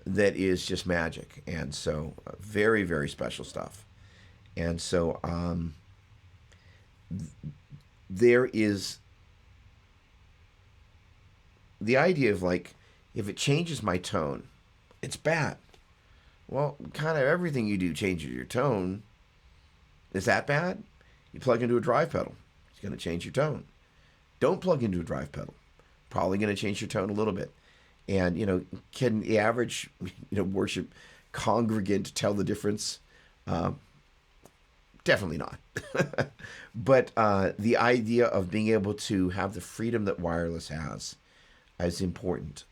that is just magic. And so very, very special stuff. And so there is the idea of, like, if it changes my tone, it's bad. Well, kind of everything you do changes your tone. Is that bad? You plug into a drive pedal, it's going to change your tone. Don't plug into a drive pedal. Probably going to change your tone a little bit. And, can the average, worship congregant tell the difference? Definitely not. But the idea of being able to have the freedom that wireless has is important.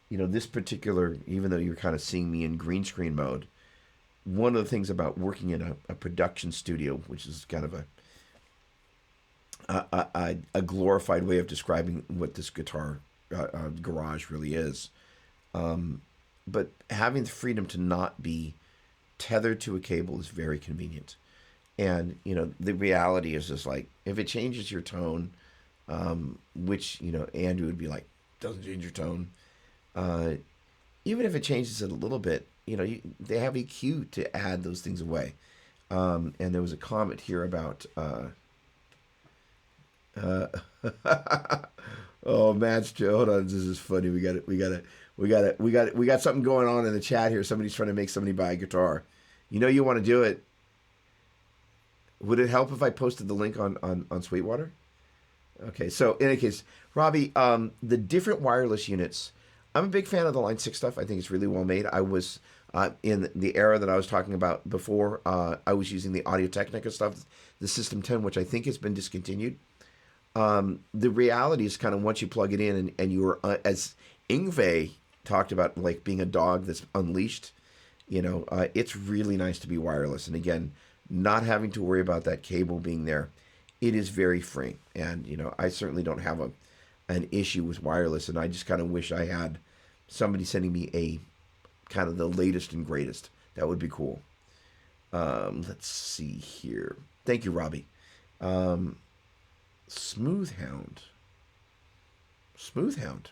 This particular, even though you're kind of seeing me in green screen mode, one of the things about working in a production studio, which is kind of a glorified way of describing what this guitar garage really is, but having the freedom to not be tethered to a cable is very convenient. And the reality is just like, if it changes your tone, which Andrew would be like, doesn't change your tone, even if it changes it a little bit, they have EQ to add those things away. And there was a comment here about oh, Matt's hold on, this is funny. We got something going on in the chat here. Somebody's trying to make somebody buy a guitar. You want to do it. Would it help if I posted the link on Sweetwater? Okay, so in any case, Robbie, the different wireless units, I'm a big fan of the Line 6 stuff. I think it's really well made. I was, in the era that I was talking about before, I was using the Audio-Technica stuff, the System 10, which I think has been discontinued. The reality is kind of once you plug it in and you're, as Yngwie talked about, like being a dog that's unleashed, it's really nice to be wireless. And again, not having to worry about that cable being there. It is very free. And, I certainly don't have an issue with wireless, and I just kind of wish I had somebody sending me a kind of the latest and greatest. That would be cool. Let's see here. Thank you, Robbie. Smooth Hound. Smooth Hound.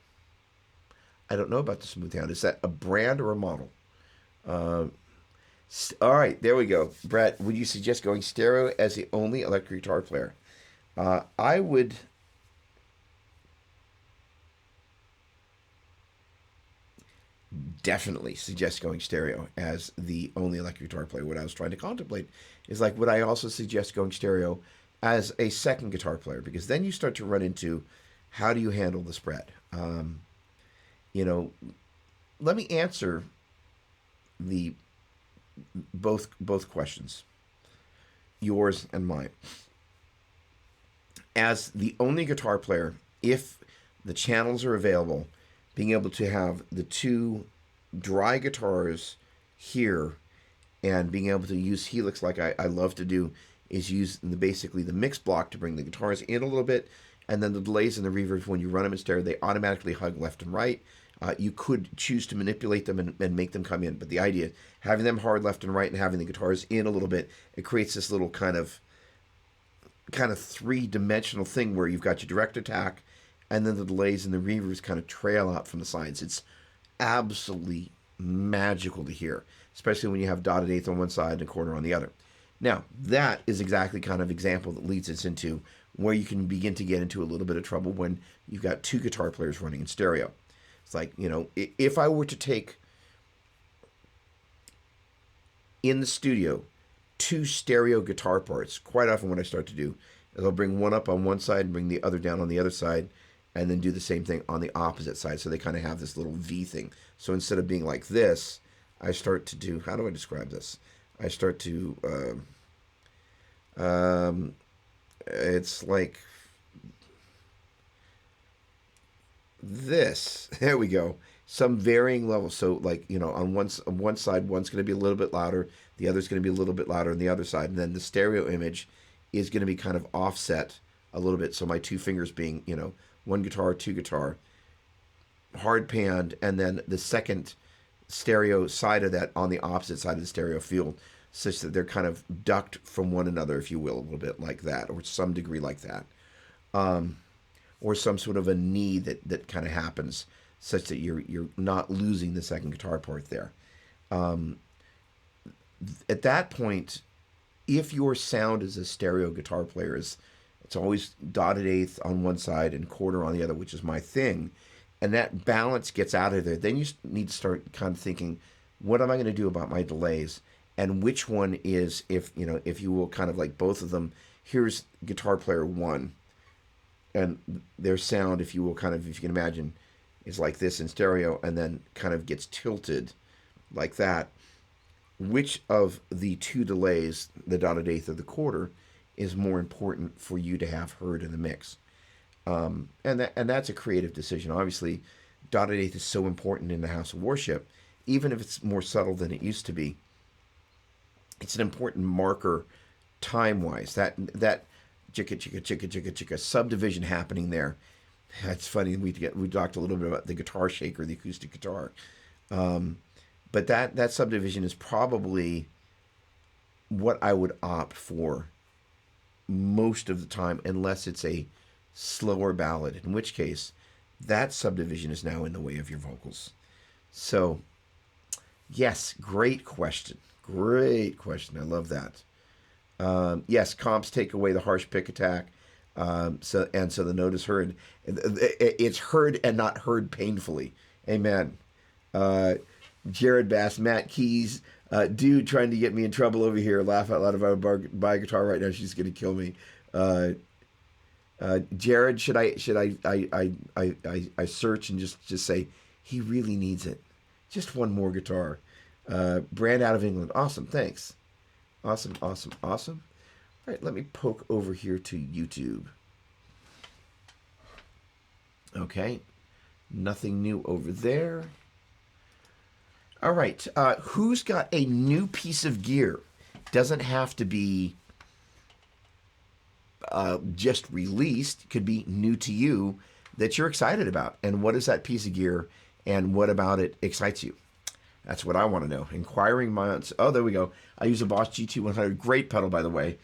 I don't know about the Smooth Hound. Is that a brand or a model? All right, there we go. Brett, would you suggest going stereo as the only electric guitar player? I would definitely suggest going stereo as the only electric guitar player. What I was trying to contemplate is, like, would I also suggest going stereo as a second guitar player? Because then you start to run into, how do you handle the spread? Let me answer the both questions. yours and mine. As the only guitar player, if the channels are available, being able to have the two dry guitars here and being able to use Helix like I love to do is use basically the mix block to bring the guitars in a little bit, and then the delays and the reverbs, when you run them in stereo, they automatically hug left and right. You could choose to manipulate them and make them come in, but the idea, having them hard left and right and having the guitars in a little bit, it creates this little kind of three-dimensional thing where you've got your direct attack, and then the delays and the reverbs kind of trail out from the sides. It's absolutely magical to hear, especially when you have dotted eighth on one side and a quarter on the other. Now, that is exactly kind of example that leads us into where you can begin to get into a little bit of trouble when you've got two guitar players running in stereo. It's like, if I were to take in the studio two stereo guitar parts, quite often what I start to do is I'll bring one up on one side and bring the other down on the other side, and then do the same thing on the opposite side, so they kind of have this little V thing. So instead of being like this, I start to do, how do I describe this? I start to, it's like this. There we go. Some varying levels. So like, on one side, one's going to be a little bit louder, the other's going to be a little bit louder on the other side, and then the stereo image is going to be kind of offset a little bit. So my two fingers being, one guitar, two guitar, hard panned, and then the second stereo side of that on the opposite side of the stereo field, such that they're kind of ducked from one another, if you will, a little bit like that, or some degree like that, or some sort of a knee that kind of happens, such that you're not losing the second guitar part there. At that point, if your sound as a stereo guitar player is, it's always dotted eighth on one side and quarter on the other, which is my thing, and that balance gets out of there, then you need to start kind of thinking, what am I going to do about my delays? And which one is, if you will, kind of like both of them, here's guitar player one, and their sound, if you will, kind of, if you can imagine, is like this in stereo, and then kind of gets tilted like that. Which of the two delays, the dotted eighth or the quarter, is more important for you to have heard in the mix? And that's a creative decision. Obviously, dotted eighth is so important in the house of worship, even if it's more subtle than it used to be. It's an important marker time-wise. That chicka chicka chicka chicka chicka subdivision happening there. That's funny. We talked a little bit about the guitar shaker, the acoustic guitar, but that subdivision is probably what I would opt for most of the time, unless it's a slower ballad, in which case that subdivision is now in the way of your vocals. So, yes, great question. Great question. I love that. Yes, comps take away the harsh pick attack. So the note is heard. It's heard and not heard painfully. Amen. Jared Bass, Matt Keys, dude trying to get me in trouble over here. Laugh out loud if I would buy a guitar right now. She's gonna kill me. Jared, should I search and just say he really needs it? Just one more guitar. Brand out of England. Awesome. Thanks. Awesome. All right, let me poke over here to YouTube. Okay. Nothing new over there. All right. Who's got a new piece of gear? Doesn't have to be just released. It could be new to you that you're excited about. And what is that piece of gear, and what about it excites you? That's what I want to know. Inquiring minds. Oh, there we go. I use a Boss GT100. Great pedal, by the way,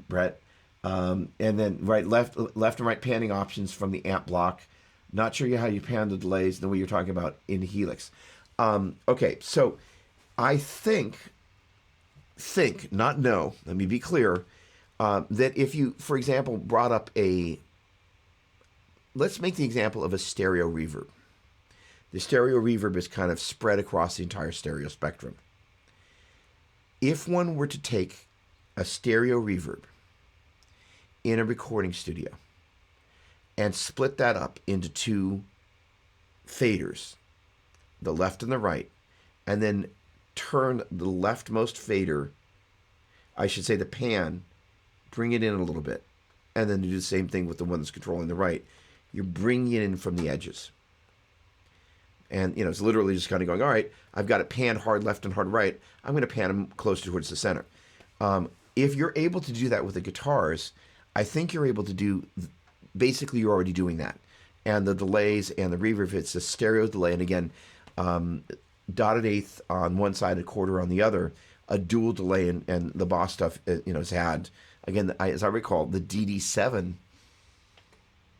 Brett. And then left and right panning options from the amp block. Not sure how you pan the delays the way you're talking about in Helix. Okay, so I think, not know, let me be clear, that if you, for example, brought up let's make the example of a stereo reverb. The stereo reverb is kind of spread across the entire stereo spectrum. If one were to take a stereo reverb in a recording studio and split that up into two faders, the left and the right, and then turn the leftmost fader I should say the pan, bring it in a little bit. And then you do the same thing with the one that's controlling the right. You're bringing it in from the edges. And, it's literally just kind of going, all right, I've got it panned hard left and hard right. I'm going to pan them closer towards the center. If you're able to do that with the guitars, I think you're able to do, basically you're already doing that. And the delays and the reverb, it's a stereo delay. And again, dotted eighth on one side, a quarter on the other, a dual delay, and the Boss stuff, has had, again, as I recall, the DD7,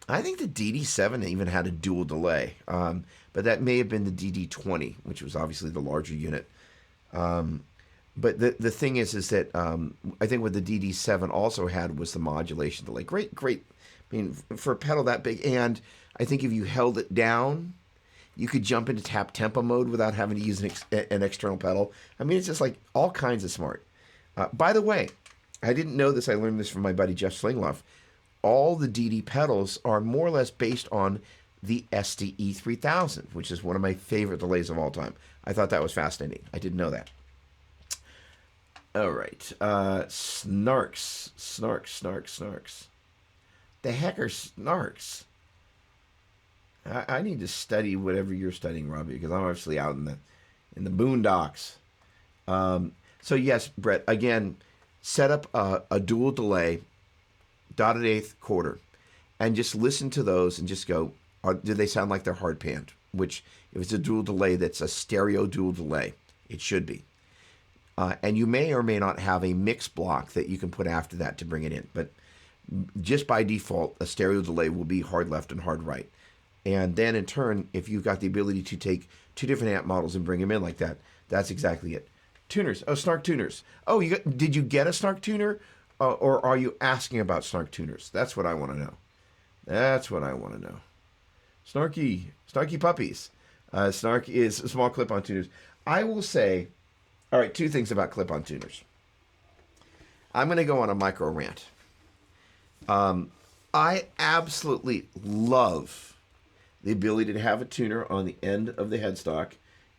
I think the DD7 even had a dual delay, but that may have been the DD20, which was obviously the larger unit. But the thing is that I think what the DD7 also had was the modulation delay. Great. I mean, for a pedal that big, and I think if you held it down, you could jump into tap tempo mode without having to use an external pedal. I mean, it's just like all kinds of smart. By the way, I didn't know this. I learned this from my buddy Jeff Slingloff. All the DD pedals are more or less based on the SDE 3000, which is one of my favorite delays of all time. I thought that was fascinating. I didn't know that. All right. Snarks. The heck are snarks? I need to study whatever you're studying, Robbie, because I'm obviously out in the boondocks. So yes, Brett, again, set up a dual delay, dotted eighth, quarter, and just listen to those and just go, do they sound like they're hard panned? Which, if it's a dual delay, that's a stereo dual delay. It should be. And you may or may not have a mix block that you can put after that to bring it in. But just by default, a stereo delay will be hard left and hard right. And then in turn, if you've got the ability to take two different amp models and bring them in like that, that's exactly it. Tuners. Oh, Snark Tuners. Oh, did you get a Snark Tuner? Or are you asking about Snark Tuners? That's what I want to know. Snarky puppies. Snark is small clip-on tuners. I will say, all right, two things about clip-on tuners. I'm going to go on a micro rant. I absolutely love the ability to have a tuner on the end of the headstock,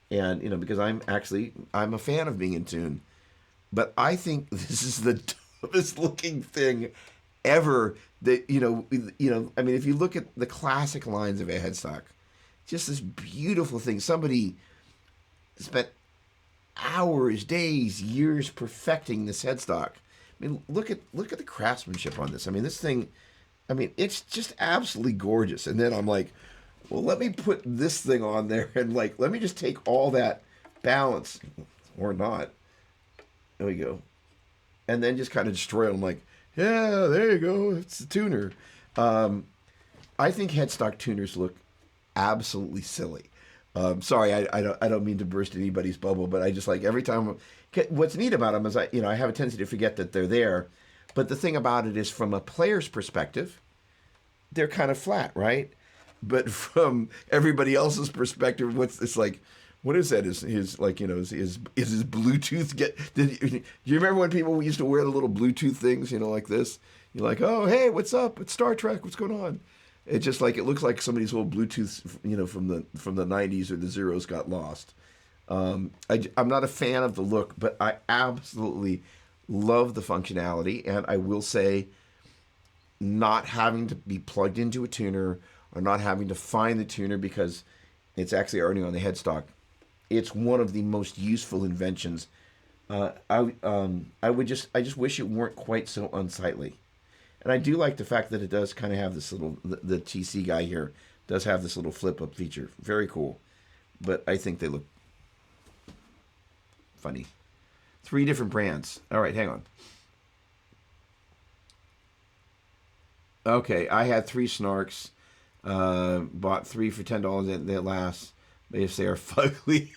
and because I'm a fan of being in tune, but I think this is the dumbest looking thing ever. That I mean, if you look at the classic lines of a headstock, just this beautiful thing. Somebody spent hours, days, years perfecting this headstock. I mean, look at the craftsmanship on this. I mean, this thing, it's just absolutely gorgeous. And then I'm like, well, let me put this thing on there and let me just take all that balance, or not. There we go. And then just kind of destroy it. I'm like, yeah, there you go. It's a tuner. I think headstock tuners look absolutely silly. Sorry, I don't mean to burst anybody's bubble, but I just every time. What's neat about them is I have a tendency to forget that they're there, but the thing about it is, from a player's perspective, they're kind of flat, right? But from everybody else's perspective, what is that? Is his Bluetooth do you remember when people used to wear the little Bluetooth things, like this? You're like, oh, hey, what's up? It's Star Trek. What's going on? It's just it looks like somebody's old Bluetooth, from the 90s or the zeros got lost. I'm not a fan of the look, but I absolutely love the functionality. And I will say, not having to be plugged into a tuner or not having to find the tuner because it's actually already on the headstock, it's one of the most useful inventions. I just wish it weren't quite so unsightly. And I do like the fact that it does kind of have this little, the TC guy here does have this little flip up feature. Very cool. But I think they look funny. 3 different brands. All right, hang on. Okay, I had 3 Snarks. Bought 3 for $10 that last. They say are fugly.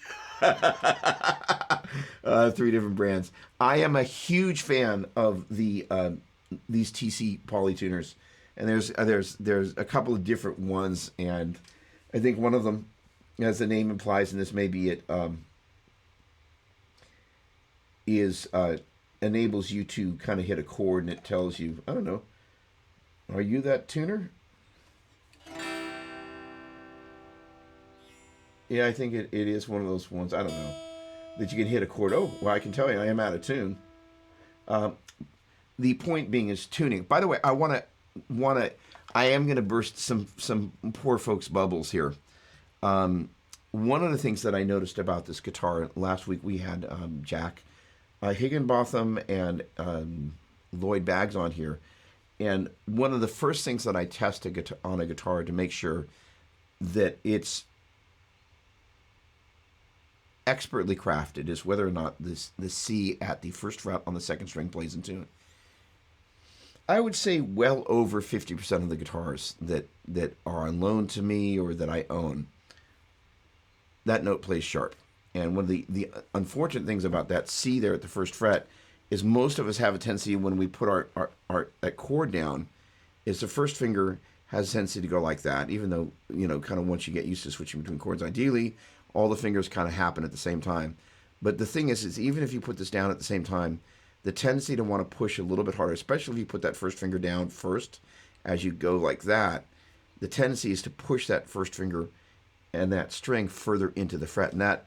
3 different brands. I am a huge fan of these TC polytuners, and there's a couple of different ones, and I think one of them, as the name implies, and this may be it, enables you to kind of hit a chord, and it tells you, I don't know, are you that tuner? Yeah, I think it is one of those ones, I don't know, that you can hit a chord. Oh, well, I can tell you I am out of tune. The point being is tuning. By the way, I am going to burst some poor folks' bubbles here. One of the things that I noticed about this guitar last week, we had Jack Higginbotham and Lloyd Baggs on here, and one of the first things that I test on a guitar to make sure that it's expertly crafted is whether or not the C at the first fret on the second string plays in tune. I would say well over 50% of the guitars that are on loan to me or that I own, that note plays sharp. And one of the unfortunate things about that C there at the first fret is most of us have a tendency when we put our that chord down, is the first finger has a tendency to go like that, even though, kind of once you get used to switching between chords, ideally, all the fingers kind of happen at the same time. But the thing is even if you put this down at the same time, the tendency to want to push a little bit harder, especially if you put that first finger down first as you go like that, the tendency is to push that first finger and that string further into the fret, and that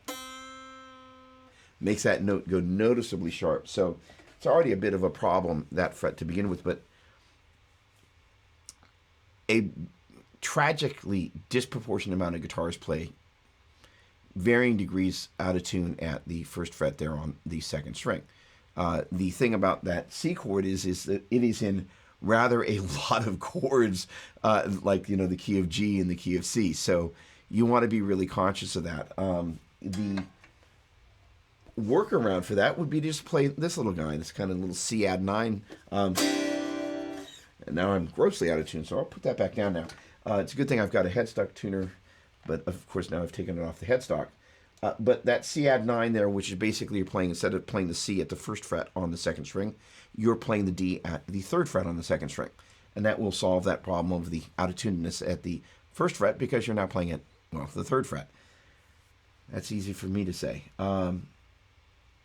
makes that note go noticeably sharp. So it's already a bit of a problem, that fret to begin with, but a tragically disproportionate amount of guitars play varying degrees out of tune at the first fret there on the second string. The thing about that C chord is that it is in rather a lot of chords, like the key of G and the key of C. So you want to be really conscious of that. The workaround for that would be to just play this little guy, this kind of little C add 9. And now I'm grossly out of tune, so I'll put that back down now. It's a good thing I've got a headstock tuner, but of course now I've taken it off the headstock. But that C add 9 there, which is basically you're playing, instead of playing the C at the first fret on the second string, you're playing the D at the third fret on the second string. And that will solve that problem of the out of tunedness at the first fret because you're now playing it, the third fret. That's easy for me to say.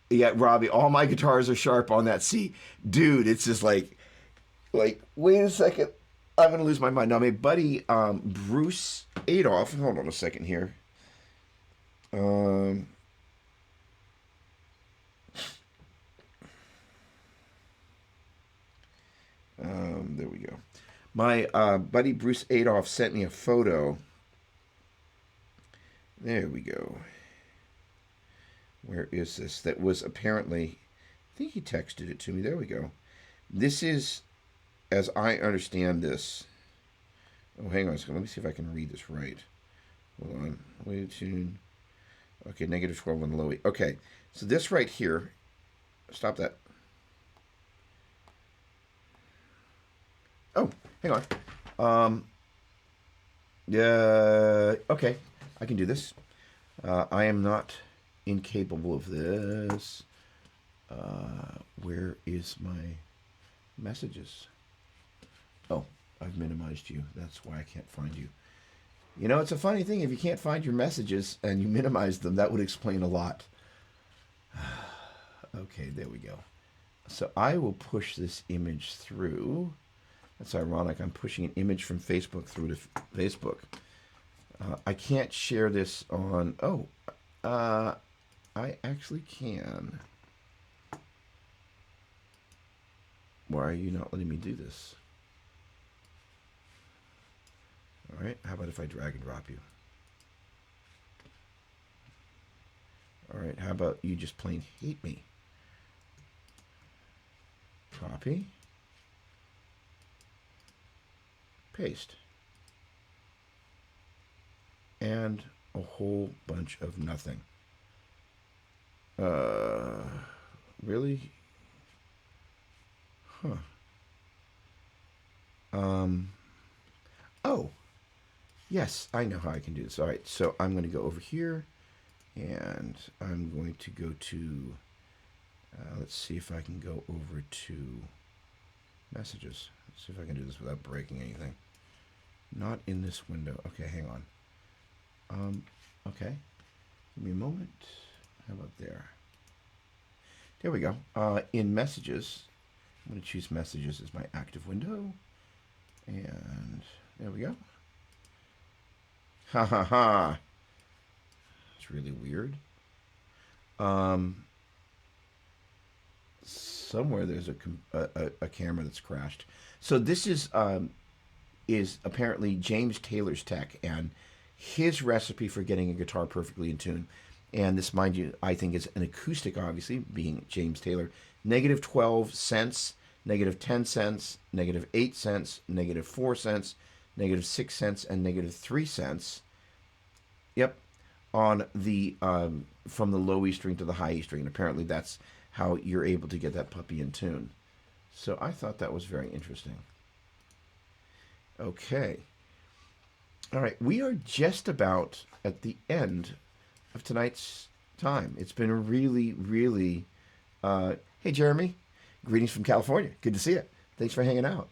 Yeah, Robbie, all my guitars are sharp on that C. Dude, it's just like, wait a second. I'm going to lose my mind. Now, my buddy, Bruce Adolph, hold on a second here. There we go. My buddy Bruce Adolph sent me a photo. There we go. Where is this? That was apparently, I think he texted it to me. There we go. This is, as I understand this. Oh, hang on a second. Let me see if I can read this right. Hold on. Way tune. Okay, -12 on the low E. Okay, so this right here, stop that. Oh, hang on. Yeah, okay, I can do this. I am not incapable of this. Where is my messages? Oh, I've minimized you. That's why I can't find you. It's a funny thing. If you can't find your messages and you minimize them, that would explain a lot. Okay, there we go. So I will push this image through. That's ironic. I'm pushing an image from Facebook through to Facebook. I can't share this on... Oh, I actually can. Why are you not letting me do this? All right, how about if I drag and drop you? All right, how about you just plain hate me? Copy. Paste. And a whole bunch of nothing. Really? Huh. Oh. Yes, I know how I can do this. All right, so I'm going to go over here, and I'm going to go to, let's see if I can go over to messages. Let's see if I can do this without breaking anything. Not in this window. Okay, hang on. Okay, give me a moment. How about there? There we go. In messages, I'm going to choose messages as my active window, and there we go. Ha ha ha. It's really weird. somewhere there's a camera that's crashed. So this is apparently James Taylor's tech and his recipe for getting a guitar perfectly in tune. And this, mind you, I think is an acoustic, obviously, being James Taylor. Negative 12 cents, negative 10 cents, negative 8 cents, negative 4 cents, negative 6 cents, and negative 3 cents. Yep, on the from the low E string to the high E string. Apparently that's how you're able to get that puppy in tune. So I thought that was very interesting. Okay. All right, we are just about at the end of tonight's time. It's been a really, really... hey, Jeremy. Greetings from California. Good to see you. Thanks for hanging out.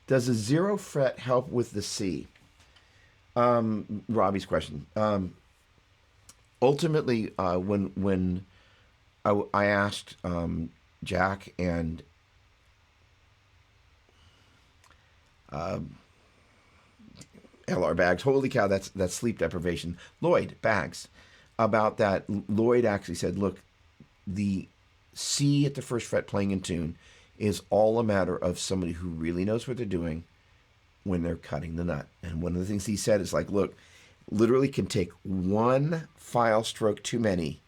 Does a 0 fret help with the C? Robbie's question. Ultimately, when I asked Jack and LR Bags, holy cow, that's sleep deprivation. Lloyd Bags, about that. Lloyd actually said, look, the C at the first fret playing in tune is all a matter of somebody who really knows what they're doing when they're cutting the nut. And one of the things he said is like, look, literally can take one file stroke too many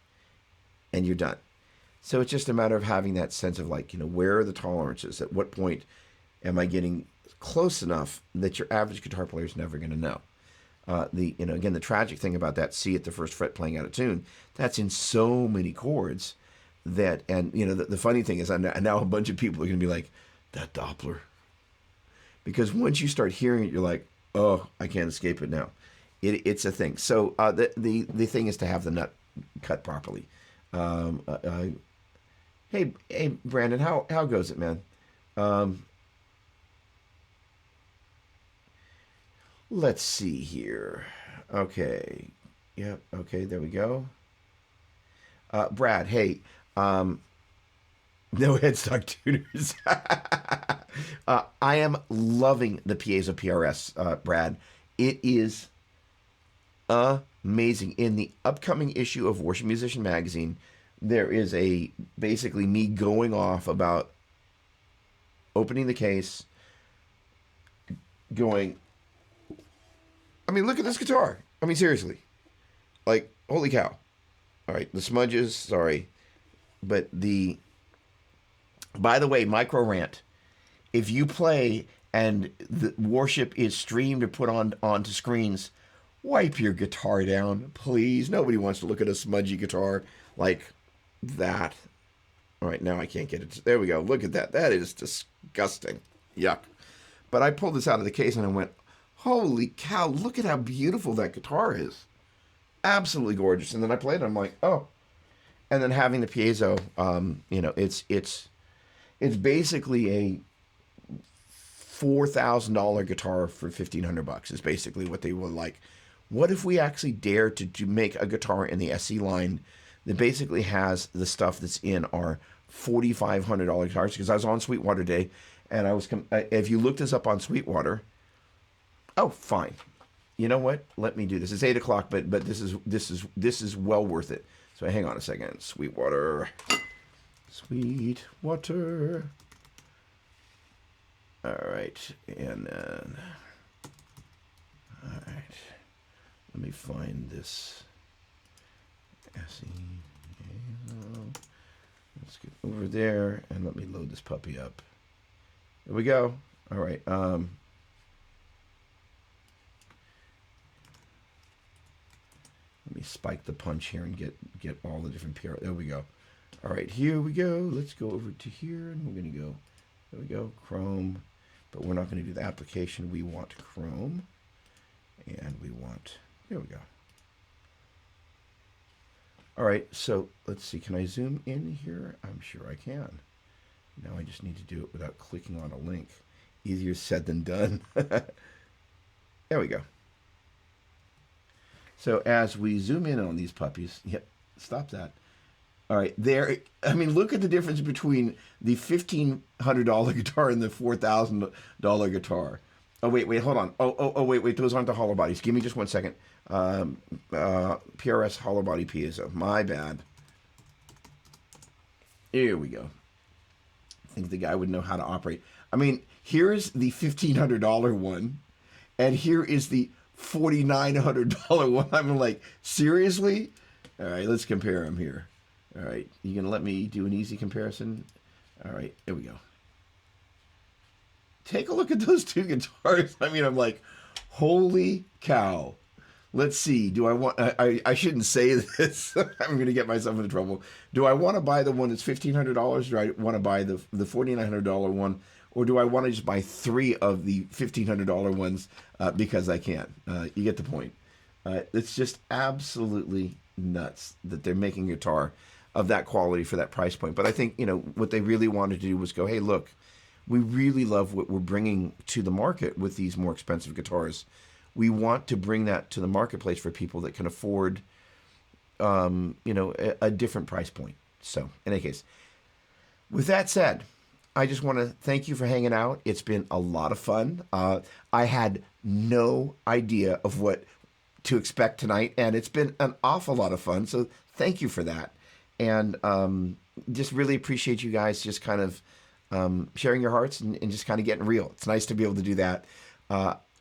and you're done. So it's just a matter of having that sense of like, where are the tolerances? At what point am I getting close enough that your average guitar player is never going to know? Again, the tragic thing about that C at the first fret playing out of tune, that's in so many chords that, and the funny thing is, now a bunch of people are going to be like, that Doppler. Because once you start hearing it, you're like, oh, I can't escape it now. It's a thing. So the thing is to have the nut cut properly. Hey, Brandon, how goes it, man? Let's see here. Okay. Yep. Okay, there we go. Brad, hey, no headstock tuners. I am loving the Piezo PRS, Brad. It is amazing. In the upcoming issue of Worship Musician Magazine, there is basically me going off about opening the case, going, I mean, look at this guitar. I mean, seriously. Like, holy cow. All right, the smudges, sorry. But by the way, micro rant. If you play and the Worship is streamed or put onto screens, wipe your guitar down, please. Nobody wants to look at a smudgy guitar like that. All right, now I can't get it. There we go. Look at that. That is disgusting. Yuck. But I pulled this out of the case and I went, holy cow, look at how beautiful that guitar is. Absolutely gorgeous. And then I played it, I'm like, oh. And then having the piezo, it's basically a $4,000 guitar for $1,500 is basically what they would like. What if we actually dare to make a guitar in the SE line that basically has the stuff that's in our $4,500 guitars? Because I was on Sweetwater Day, and if you looked us up on Sweetwater, oh, fine. You know what? Let me do this. It's 8 o'clock, but this is well worth it. So hang on a second. Sweetwater. All right, and then all right. Let me find this. SE. Let's get over there and let me load this puppy up. There we go. All right. Let me spike the punch here and get all the different PR. There we go. All right, here we go. Let's go over to here, and we're going to go. There we go, Chrome. But we're not going to do the application. We want Chrome, and we want. There we go. All right, so let's see. Can I zoom in here? I'm sure I can. Now I just need to do it without clicking on a link. Easier said than done. There we go. So as we zoom in on these puppies, yep, stop that. All right, there. I mean, look at the difference between the $1,500 guitar and the $4,000 guitar. Oh wait, hold on. Oh wait. Those aren't the hollow bodies. Give me just 1 second. PRS hollow body piezo. My bad. Here we go. I think the guy would know how to operate. I mean, here's the $1,500 one, and here is the $4,900 one. I'm like, seriously? All right, let's compare them here. All right, you gonna let me do an easy comparison? All right, here we go. Take a look at those two guitars. I mean, I'm like, holy cow. Let's see. Do I want? I shouldn't say this. I'm going to get myself into trouble. Do I want to buy the one that's $1,500? Do I want to buy the $4,900 one, or do I want to just buy 3 of the $1,500 ones because I can? You get the point. It's just absolutely nuts that they're making a guitar of that quality for that price point. But I think what they really wanted to do was go, hey, look, we really love what we're bringing to the market with these more expensive guitars. We want to bring that to the marketplace for people that can afford, a different price point. So, in any case, with that said, I just want to thank you for hanging out. It's been a lot of fun. I had no idea of what to expect tonight, and it's been an awful lot of fun. So, thank you for that. And just really appreciate you guys just kind of sharing your hearts and just kind of getting real. It's nice to be able to do that.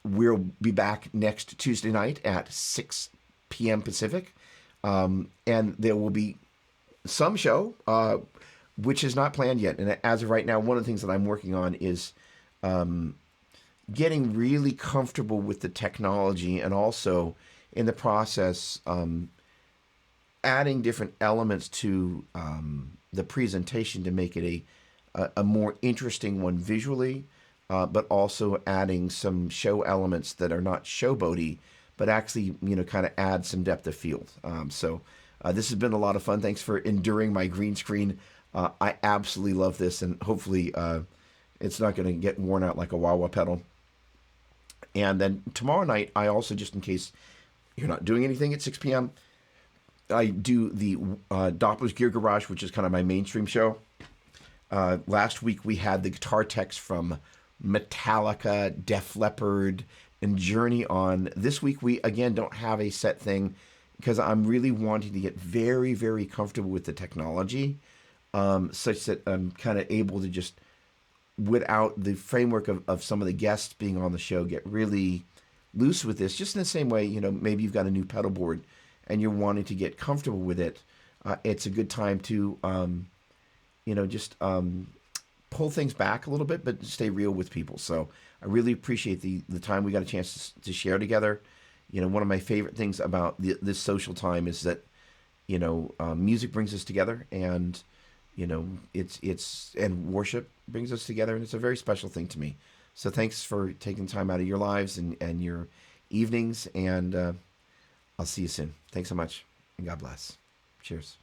We'll be back next Tuesday night at 6 p.m. Pacific. And there will be some show, which is not planned yet. And as of right now, one of the things that I'm working on is getting really comfortable with the technology, and also in the process, adding different elements to the presentation to make it a more interesting one visually, but also adding some show elements that are not showboaty, but actually, kind of add some depth of field. So this has been a lot of fun. Thanks for enduring my green screen. I absolutely love this, and hopefully it's not going to get worn out like a wah-wah pedal. And then tomorrow night, I also, just in case you're not doing anything at 6 p.m., I do the Doppler's Gear Garage, which is kind of my mainstream show. Last week, we had the guitar techs from Metallica, Def Leppard, and Journey on. This week, we, again, don't have a set thing because I'm really wanting to get very, very comfortable with the technology, such that I'm kind of able to just, without the framework of some of the guests being on the show, get really loose with this. Just in the same way, maybe you've got a new pedal board and you're wanting to get comfortable with it. It's a good time to, just pull things back a little bit, but stay real with people. So I really appreciate the time we got a chance to share together. One of my favorite things about this social time is that, music brings us together, and, it's and worship brings us together, and it's a very special thing to me. So thanks for taking time out of your lives and your evenings, and I'll see you soon. Thanks so much, and God bless. Cheers.